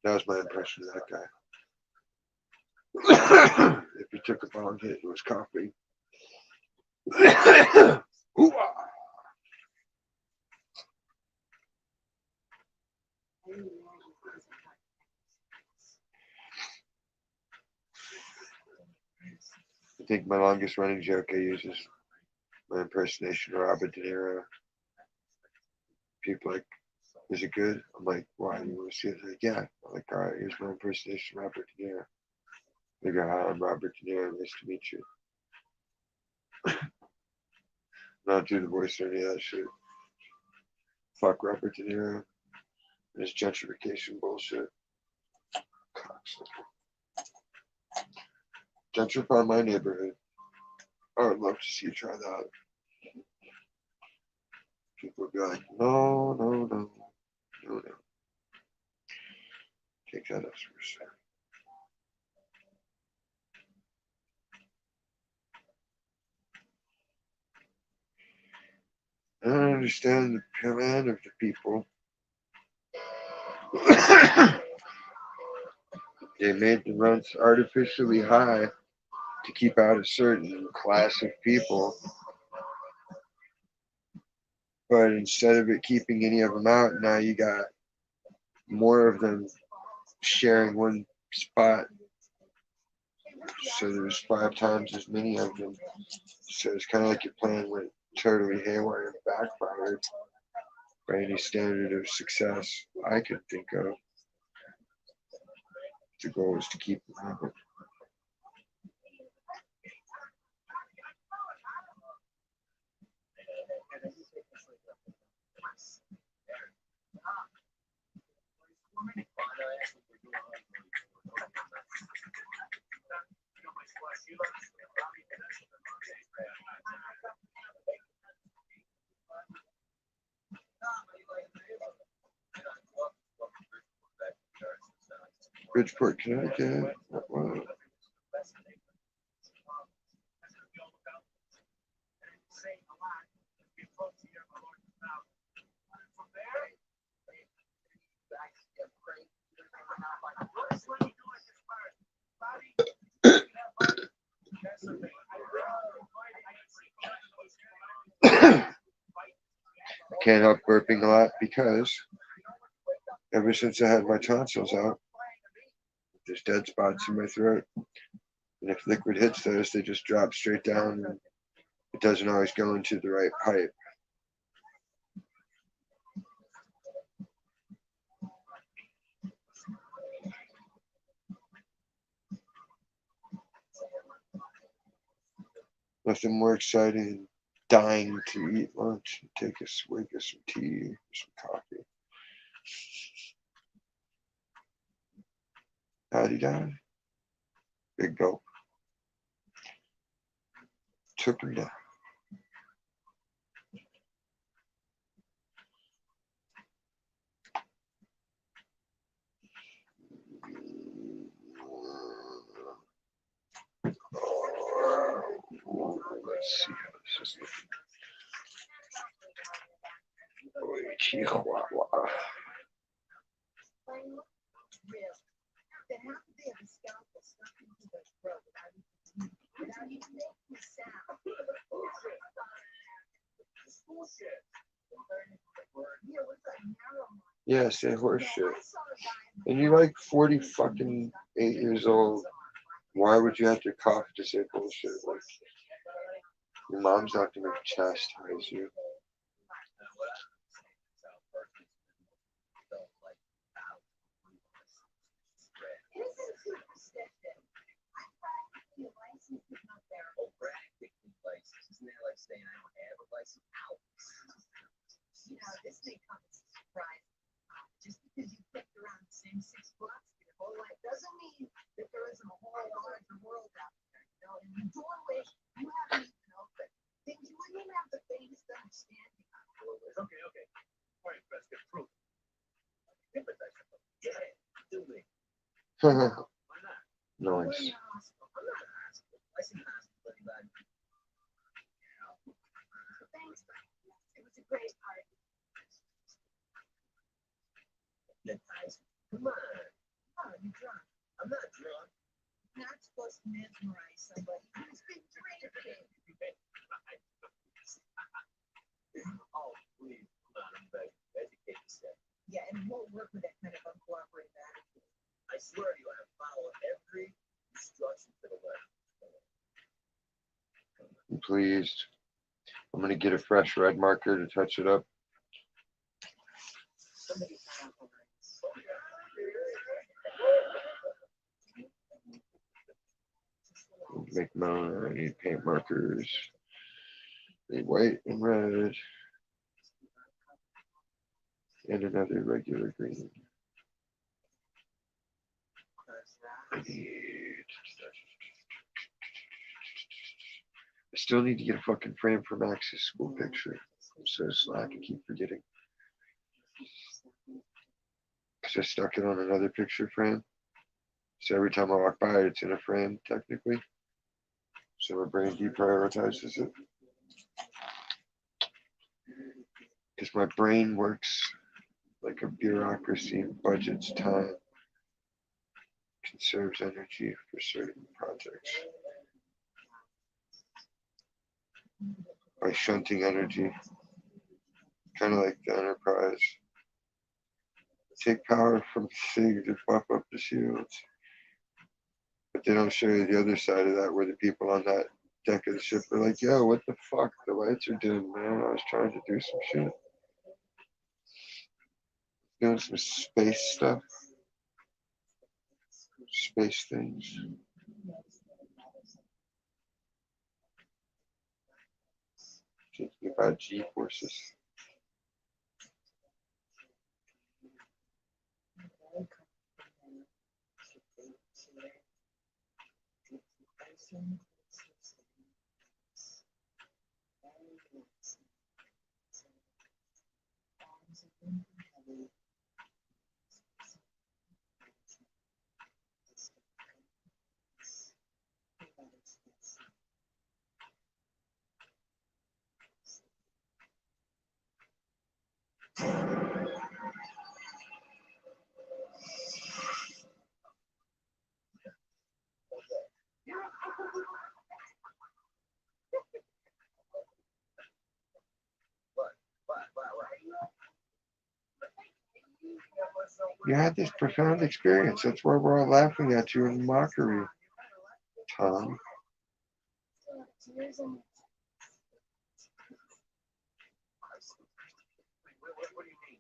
[SPEAKER 1] That was my impression of that guy. If he took a bong hit, it was coffee. Hooah! I think my longest running joke I use is my impersonation of Robert De Niro. People like, is it good? I'm like, why? You want to see it? Like, yeah. I'm like, all right, here's my impersonation of Robert De Niro. They go, hi, I'm Robert De Niro. Nice to meet you. Not do the voice or any of that shit. Fuck Robert De Niro and his gentrification bullshit. Gentrify my neighborhood. I would love to see you try that. People would be like, no, no, no, no, no. Take that as for sure. I don't understand the command of the people. They made the rents artificially high to keep out a certain class of people, but instead of it keeping any of them out, now you got more of them sharing one spot. So there's 5 times as many of them. So it's kind of like your plan went totally haywire and backfired by any standard of success I could think of. The goal is to keep them happy. Bridgeport, Connecticut. Wow. I can't help burping a lot because ever since I had my tonsils out, there's dead spots in my throat. And if liquid hits those, they just drop straight down. And it doesn't always go into the right pipe. Nothing more exciting than dying to eat lunch and take a swig of some tea or some coffee. How'd he die? Big gulp. Took him down. Let's see how this is looking. Boy, Chihuahua. Yeah, say horse shit. And you're like 40 fucking 8 years old. Why would you have to cough to say bullshit? Like, your mom's not gonna chastise you.
[SPEAKER 2] This may come as a surprise. Just because you picked around the same 6 blocks your whole life doesn't mean that there isn't a whole larger world out there. You know, and the doorway you haven't even opened. Things you wouldn't even have the faintest understanding of.
[SPEAKER 3] Okay. All right, let's get proof. Yeah, do me. Why not?
[SPEAKER 1] Nice.
[SPEAKER 3] I'm not asking. I see hospital anybody.
[SPEAKER 2] Thanks, Frank. It was a great party.
[SPEAKER 3] Come on. Oh, you drunk? I'm not drunk.
[SPEAKER 2] Not supposed to mesmerize somebody who's been drinking.
[SPEAKER 3] Oh, please. Come on, I'm begging. Educate yourself.
[SPEAKER 2] Yeah, and it won't work with that kind of uncooperative attitude.
[SPEAKER 3] I swear to you, I follow every instruction to the letter.
[SPEAKER 1] I'm pleased. I'm gonna get a fresh red marker to touch it up.
[SPEAKER 2] Somebody found out the lines.
[SPEAKER 1] Make my own. I need paint markers. I need white and red. And another regular green. I still need to get a fucking frame for Max's school picture. I'm so slack, I keep forgetting. Because I stuck it on another picture frame. So every time I walk by, it's in a frame, technically. So my brain deprioritizes it. Because my brain works like a bureaucracy, budgets time. conserves energy for certain projects by shunting energy, kind of like the Enterprise. Take power from the thing to buff up the shields. But they don't show you the other side of that, where the people on that deck of the ship are like, yo, what the fuck? The lights are dim, man. I was trying to do some shit. Doing some space stuff. Space things. Thinking about G-forces. You had this profound experience. That's why we're all laughing at you in mockery, Tom.
[SPEAKER 6] What do you mean?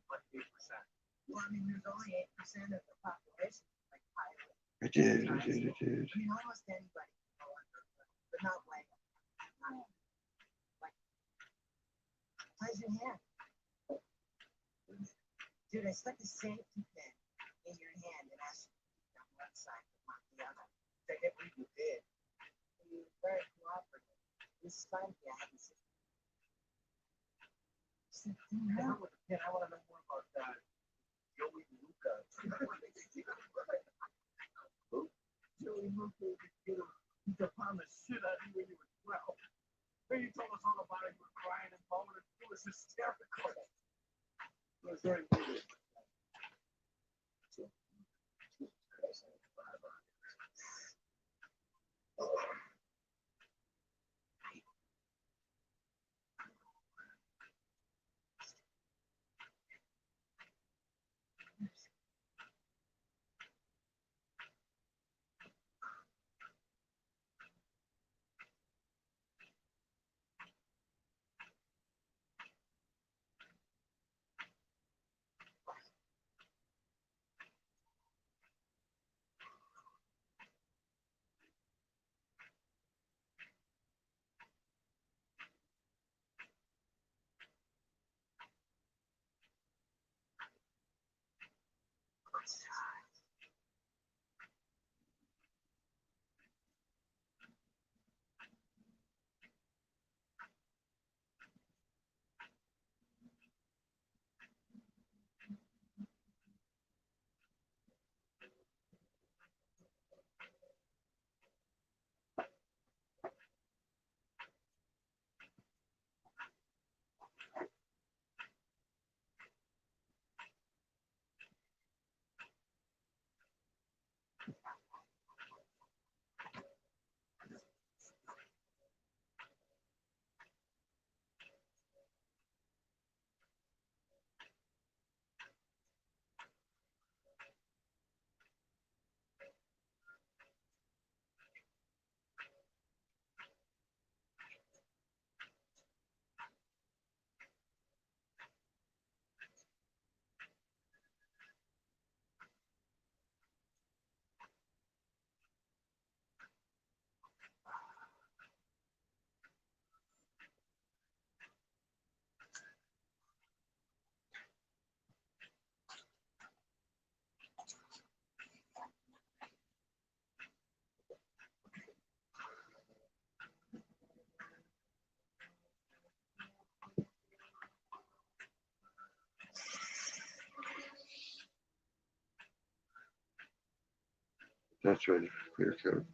[SPEAKER 6] What 8%? Well, I mean, there's only 8% of the population like pilot.
[SPEAKER 1] I did.
[SPEAKER 6] I mean, almost anybody can go under, but not like, raise your hand. Dude, I stuck a safety pin in your hand and asked you to keep on one side but not the other. I can't believe you did. You were very cooperative. This time, yeah, I haven't seen. I want to know more about that. Joey Luca. Joey Luca, he could pound the shit out of you when you were 12. Then you told us all about it. You were crying and moaning. It was hysterical. It was very weird.
[SPEAKER 1] That's ready for clear coat.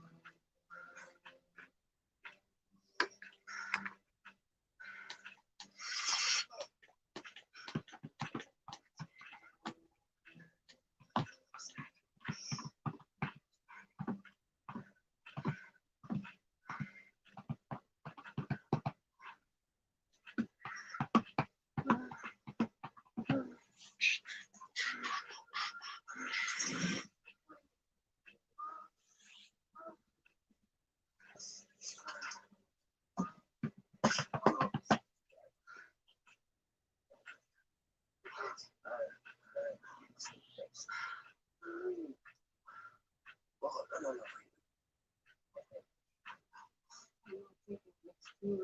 [SPEAKER 4] Maybe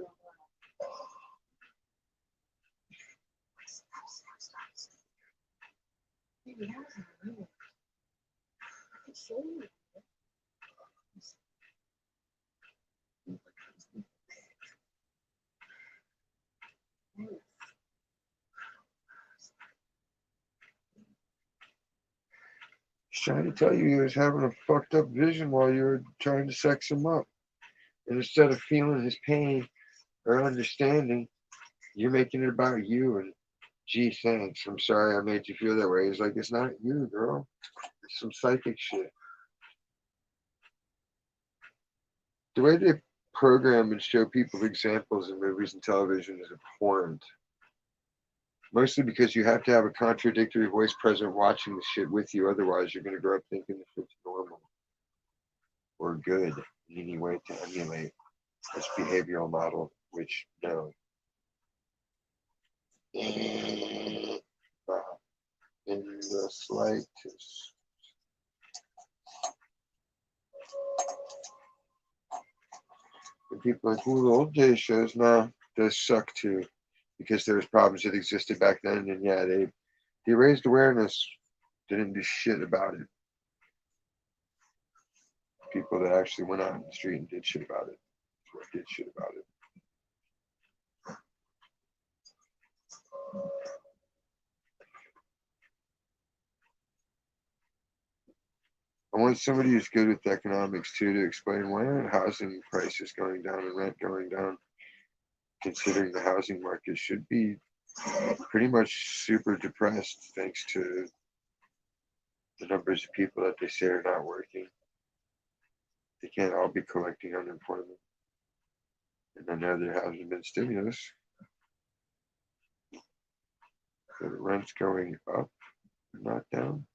[SPEAKER 4] that was a rumor. I could show you.
[SPEAKER 1] He's trying to tell you he was having a fucked up vision while you were trying to sex him up. And instead of feeling his pain or understanding, you're making it about you. And gee, thanks. I'm sorry I made you feel that way. He's like, it's not you, girl. It's some psychic shit. The way they program and show people examples in movies and television is abhorrent. Mostly because you have to have a contradictory voice present watching the shit with you. Otherwise, you're going to grow up thinking the shit's normal or good in any way to emulate this behavioral model, which, no. In the slightest. And people are like, well, the old days shows, nah, does suck too. Because there was problems that existed back then, and yeah, they raised awareness, didn't do shit about it. People that actually went out in the street and did shit about it, did shit about it. I want somebody who's good with economics too to explain why aren't housing prices going down and rent going down, considering the housing market should be pretty much super depressed thanks to the numbers of people that they say are not working. They can't all be collecting unemployment. And I know there hasn't been stimulus. So the rent's going up, not down.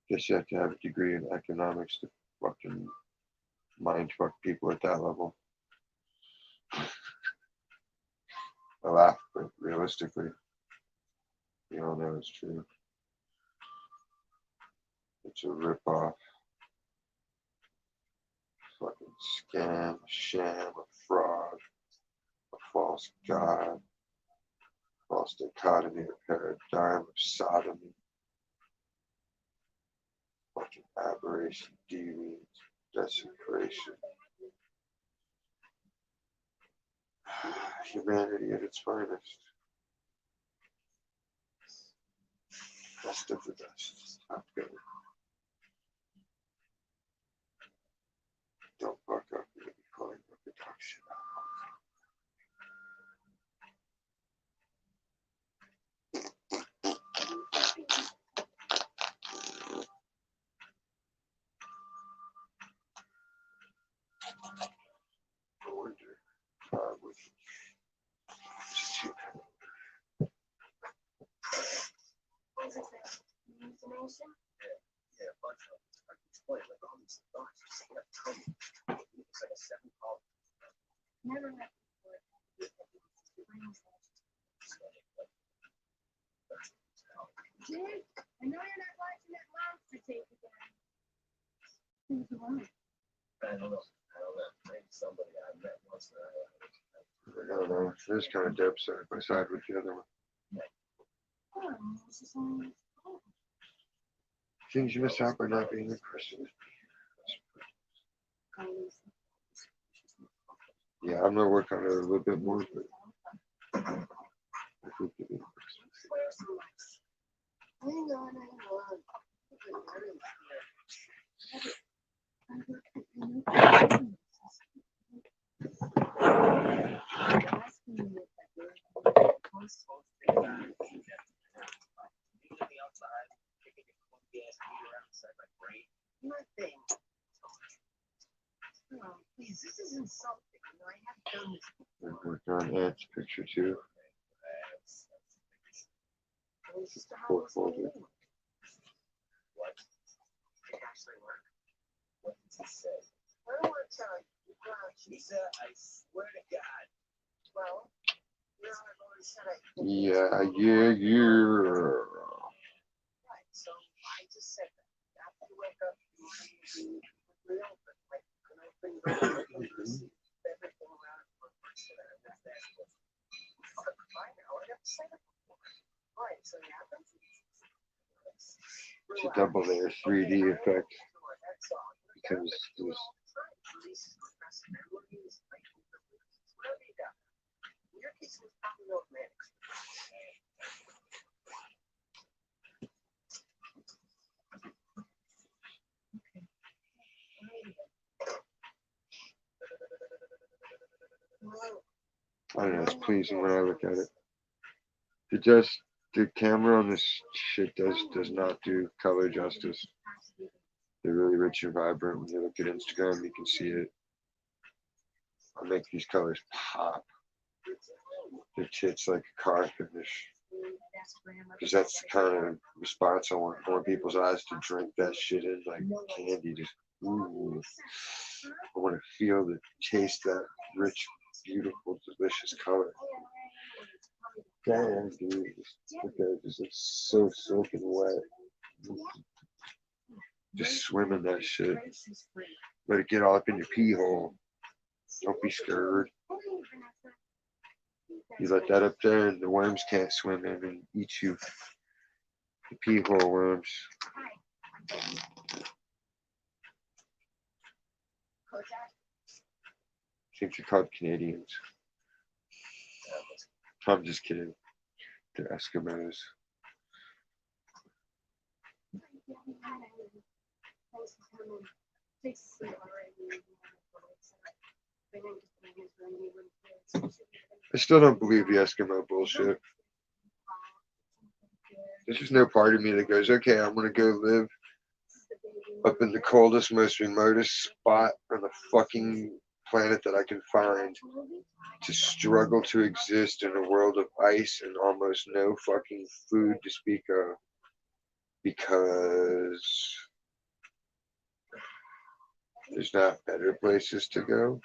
[SPEAKER 1] Guess you have to have a degree in economics to fucking mind fuck people at that level. I laugh, but realistically, you all know it's true. It's a ripoff. Fucking scam, sham, a fraud, a false god, false dichotomy, a paradigm of sodomy, fucking aberration, deviance, desecration. Humanity at its finest. Best of the best. Top good. Don't fuck up, you're gonna be calling up the talk shit out. I wonder if I was too
[SPEAKER 4] What is this? Information?
[SPEAKER 6] Yeah, a bunch of them. I can explain like all these thoughts. You see a ton. It's like a 7-call.
[SPEAKER 4] Never met before. Jake, I know you're not watching that monster tape again. Who's the woman?
[SPEAKER 6] I don't know. Maybe somebody I met once.
[SPEAKER 1] I don't know. This kind of dope side by side with the other one.
[SPEAKER 4] Oh, this is only.
[SPEAKER 1] Things you miss out by not being a Christian. Yeah, I'm gonna work on it a little bit more, but I think it is.
[SPEAKER 4] Hang on. Nothing. Oh, please, this is insulting. You know, I have done this.
[SPEAKER 1] I've worked on Ed's picture too.
[SPEAKER 4] It's just a
[SPEAKER 1] Fourth
[SPEAKER 4] house.
[SPEAKER 1] folder.
[SPEAKER 6] What? It actually worked. What did he say?
[SPEAKER 4] I don't want to tell you.
[SPEAKER 6] Lisa, I swear to God.
[SPEAKER 4] Well, you know, I've always said I.
[SPEAKER 1] Yeah. It's a double layer 3D effect because there's I don't know, it's pleasing when I look at it. The camera on this shit does not do color justice. They're really rich and vibrant. When you look at Instagram, you can see it. I make these colors pop. Their tits like a car finish. Because that's the kind of response I want. I want people's eyes to drink that shit in like candy. Just ooh. I want to feel the taste that rich, beautiful, delicious color. Damn, dude. Look at it. Just looks so soaking wet. Just swim in that shit. Let it get all up in your pee hole. Don't be scared. You let that up there and the worms can't swim in and eat you. The pee hole worms. I think they're called Canadians. I'm just kidding. They're Eskimos. I still don't believe the Eskimo bullshit. There's just no part of me that goes, okay, I'm gonna go live up in the coldest, most remotest spot on the fucking planet that I can find to struggle to exist in a world of ice and almost no fucking food to speak of because there's not better places to go.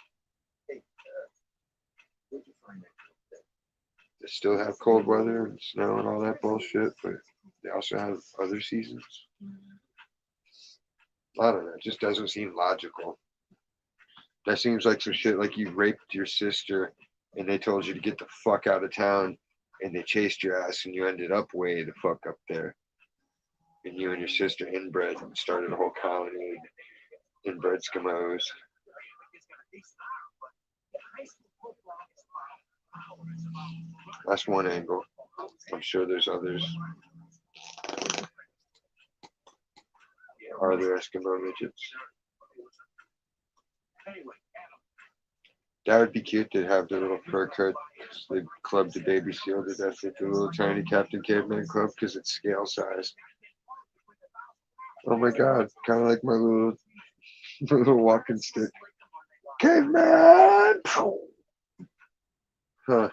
[SPEAKER 1] They still have cold weather and snow and all that bullshit, but they also have other seasons. I don't know. It just doesn't seem logical. That seems like some shit like you raped your sister and they told you to get the fuck out of town and they chased your ass and you ended up way the fuck up there. And you and your sister inbred and started a whole colony of inbred Eskimos. That's one angle. I'm sure there's others. Are there Eskimo midgets? That would be cute to have the little fur coat. They clubbed the baby seal to death with the little tiny Captain Caveman club because it's scale size. Oh my god, kind of like my little walking stick. Caveman! Huh.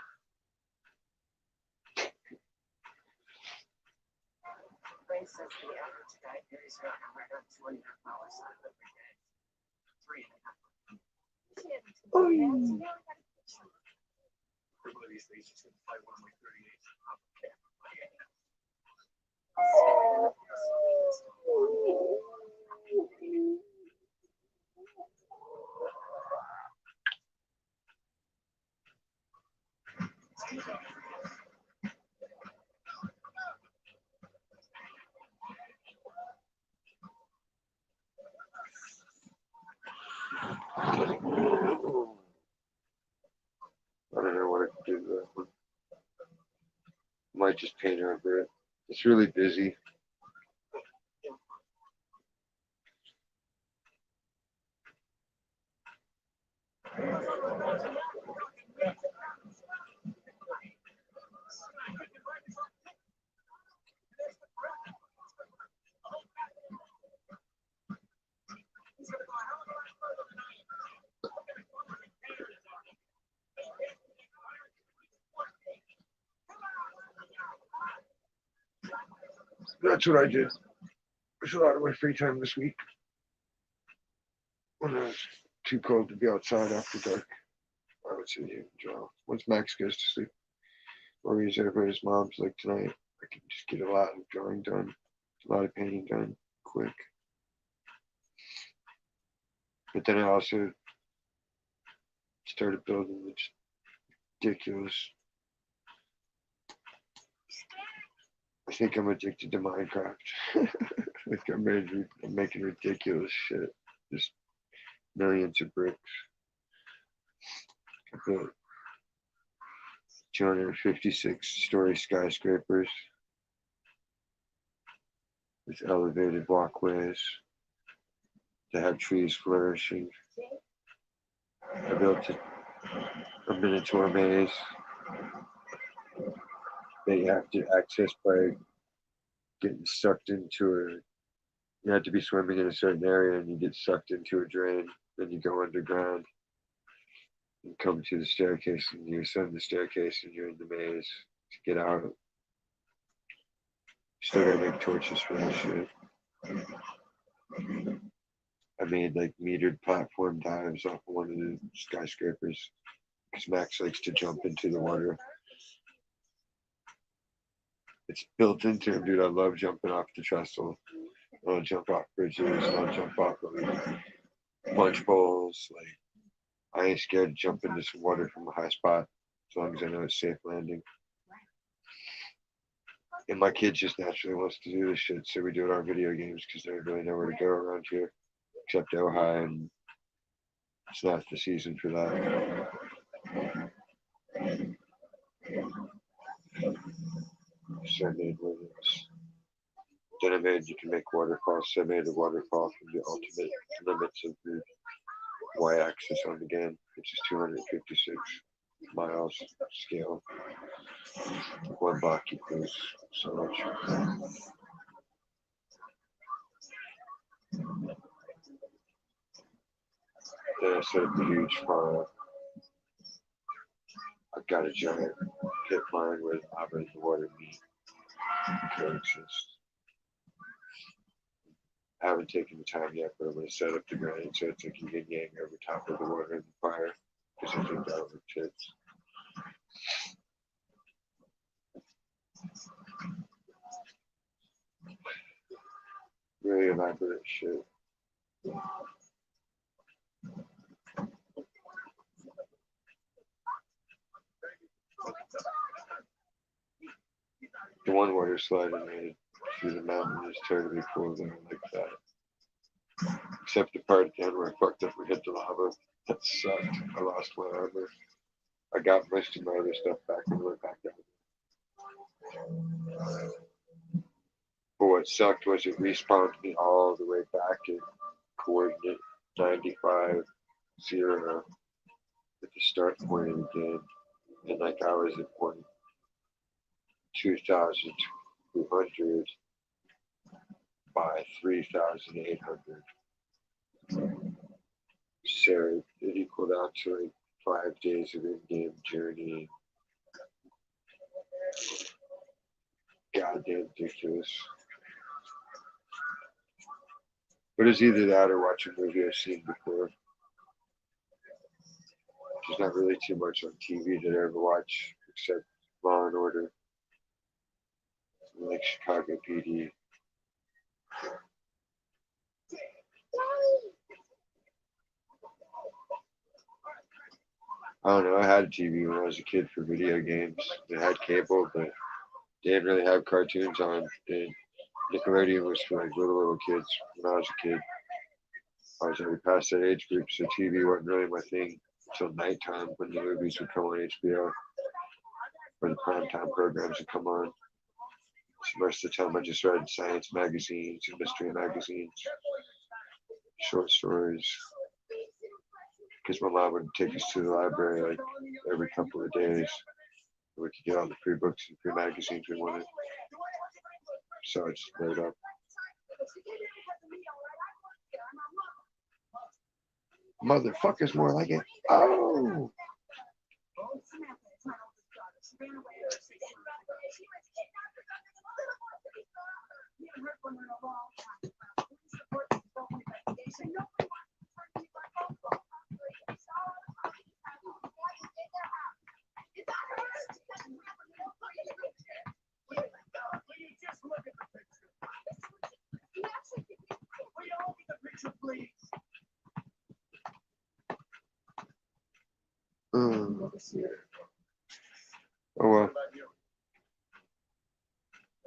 [SPEAKER 1] I don't know what I can do to that one. Might just paint over it. It's really busy. That's what I did. There's a lot of my free time this week. When it was too cold to be outside after dark, I would sit here and draw. Once Max goes to sleep, or he's over at his mom's like tonight, I can just get a lot of drawing done, a lot of painting done quick. But then I also started building this ridiculous. I think I'm addicted to Minecraft. Like I'm making ridiculous shit. Just millions of bricks. I built 256-story skyscrapers with elevated walkways that have trees flourishing. I built a minotaur maze that you have to access by getting sucked into a. You have to be swimming in a certain area and you get sucked into a drain. Then you go underground and come to the staircase and you ascend the staircase and you're in the maze to get out. Still gotta make torches for that shit. I made like metered platform dives off of one of the skyscrapers because Max likes to jump into the water. It's built into him, dude. I love jumping off the trestle. I'll jump off bridges. I'll jump off of punch bowls. Like I ain't scared to jump into some water from a high spot as long as I know it's safe landing. And my kid just naturally wants to do this shit, so we do it on video games because they don't really know where to go around here, except Ojai, and it's not the season for that. So I made limits. Then I made you can make waterfalls. So I made a waterfall from the ultimate limits of the y-axis on the game, which is 256 miles scale. One block equals so much. Then I set up a huge fire. I've got a giant pit mine where lava and the water meet and coexist. I haven't taken the time yet, but I'm going to set up the granite so it's like yin and yang over top of the water and the fire because I think that would tits. Really elaborate shit. The one water slide I made through the mountain is totally cool though, like that. Except the part at the end where I fucked up and hit the lava. That sucked. I lost my armor. I got most of my other stuff back and went back down. But what sucked was it respawned me all the way back in coordinate 95, 0 at the start point of the game. And like I was at point 2,200 by 3,800. So it equaled out to like 5 days of in-game journey. Goddamn ridiculous. But it's either that or watch a movie I've seen before. There's not really too much on TV that I ever watch except Law and Order. Like Chicago PD. I don't know, I had a TV when I was a kid for video games. It had cable, but they didn't really have cartoons on. Nickelodeon was for like little kids when I was a kid. I was already past that age group, so TV wasn't really my thing until nighttime when the movies would come on HBO or the primetime programs would come on. So most of the time I just read science magazines and mystery magazines, short stories. Because my mom would take us to the library like every couple of days. We could get all the free books and free magazines we wanted. So I just made up. Motherfuckers more like it. Oh!
[SPEAKER 6] Would you please?
[SPEAKER 1] Oh well,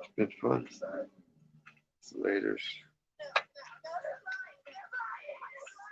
[SPEAKER 1] it's been fun. Laters.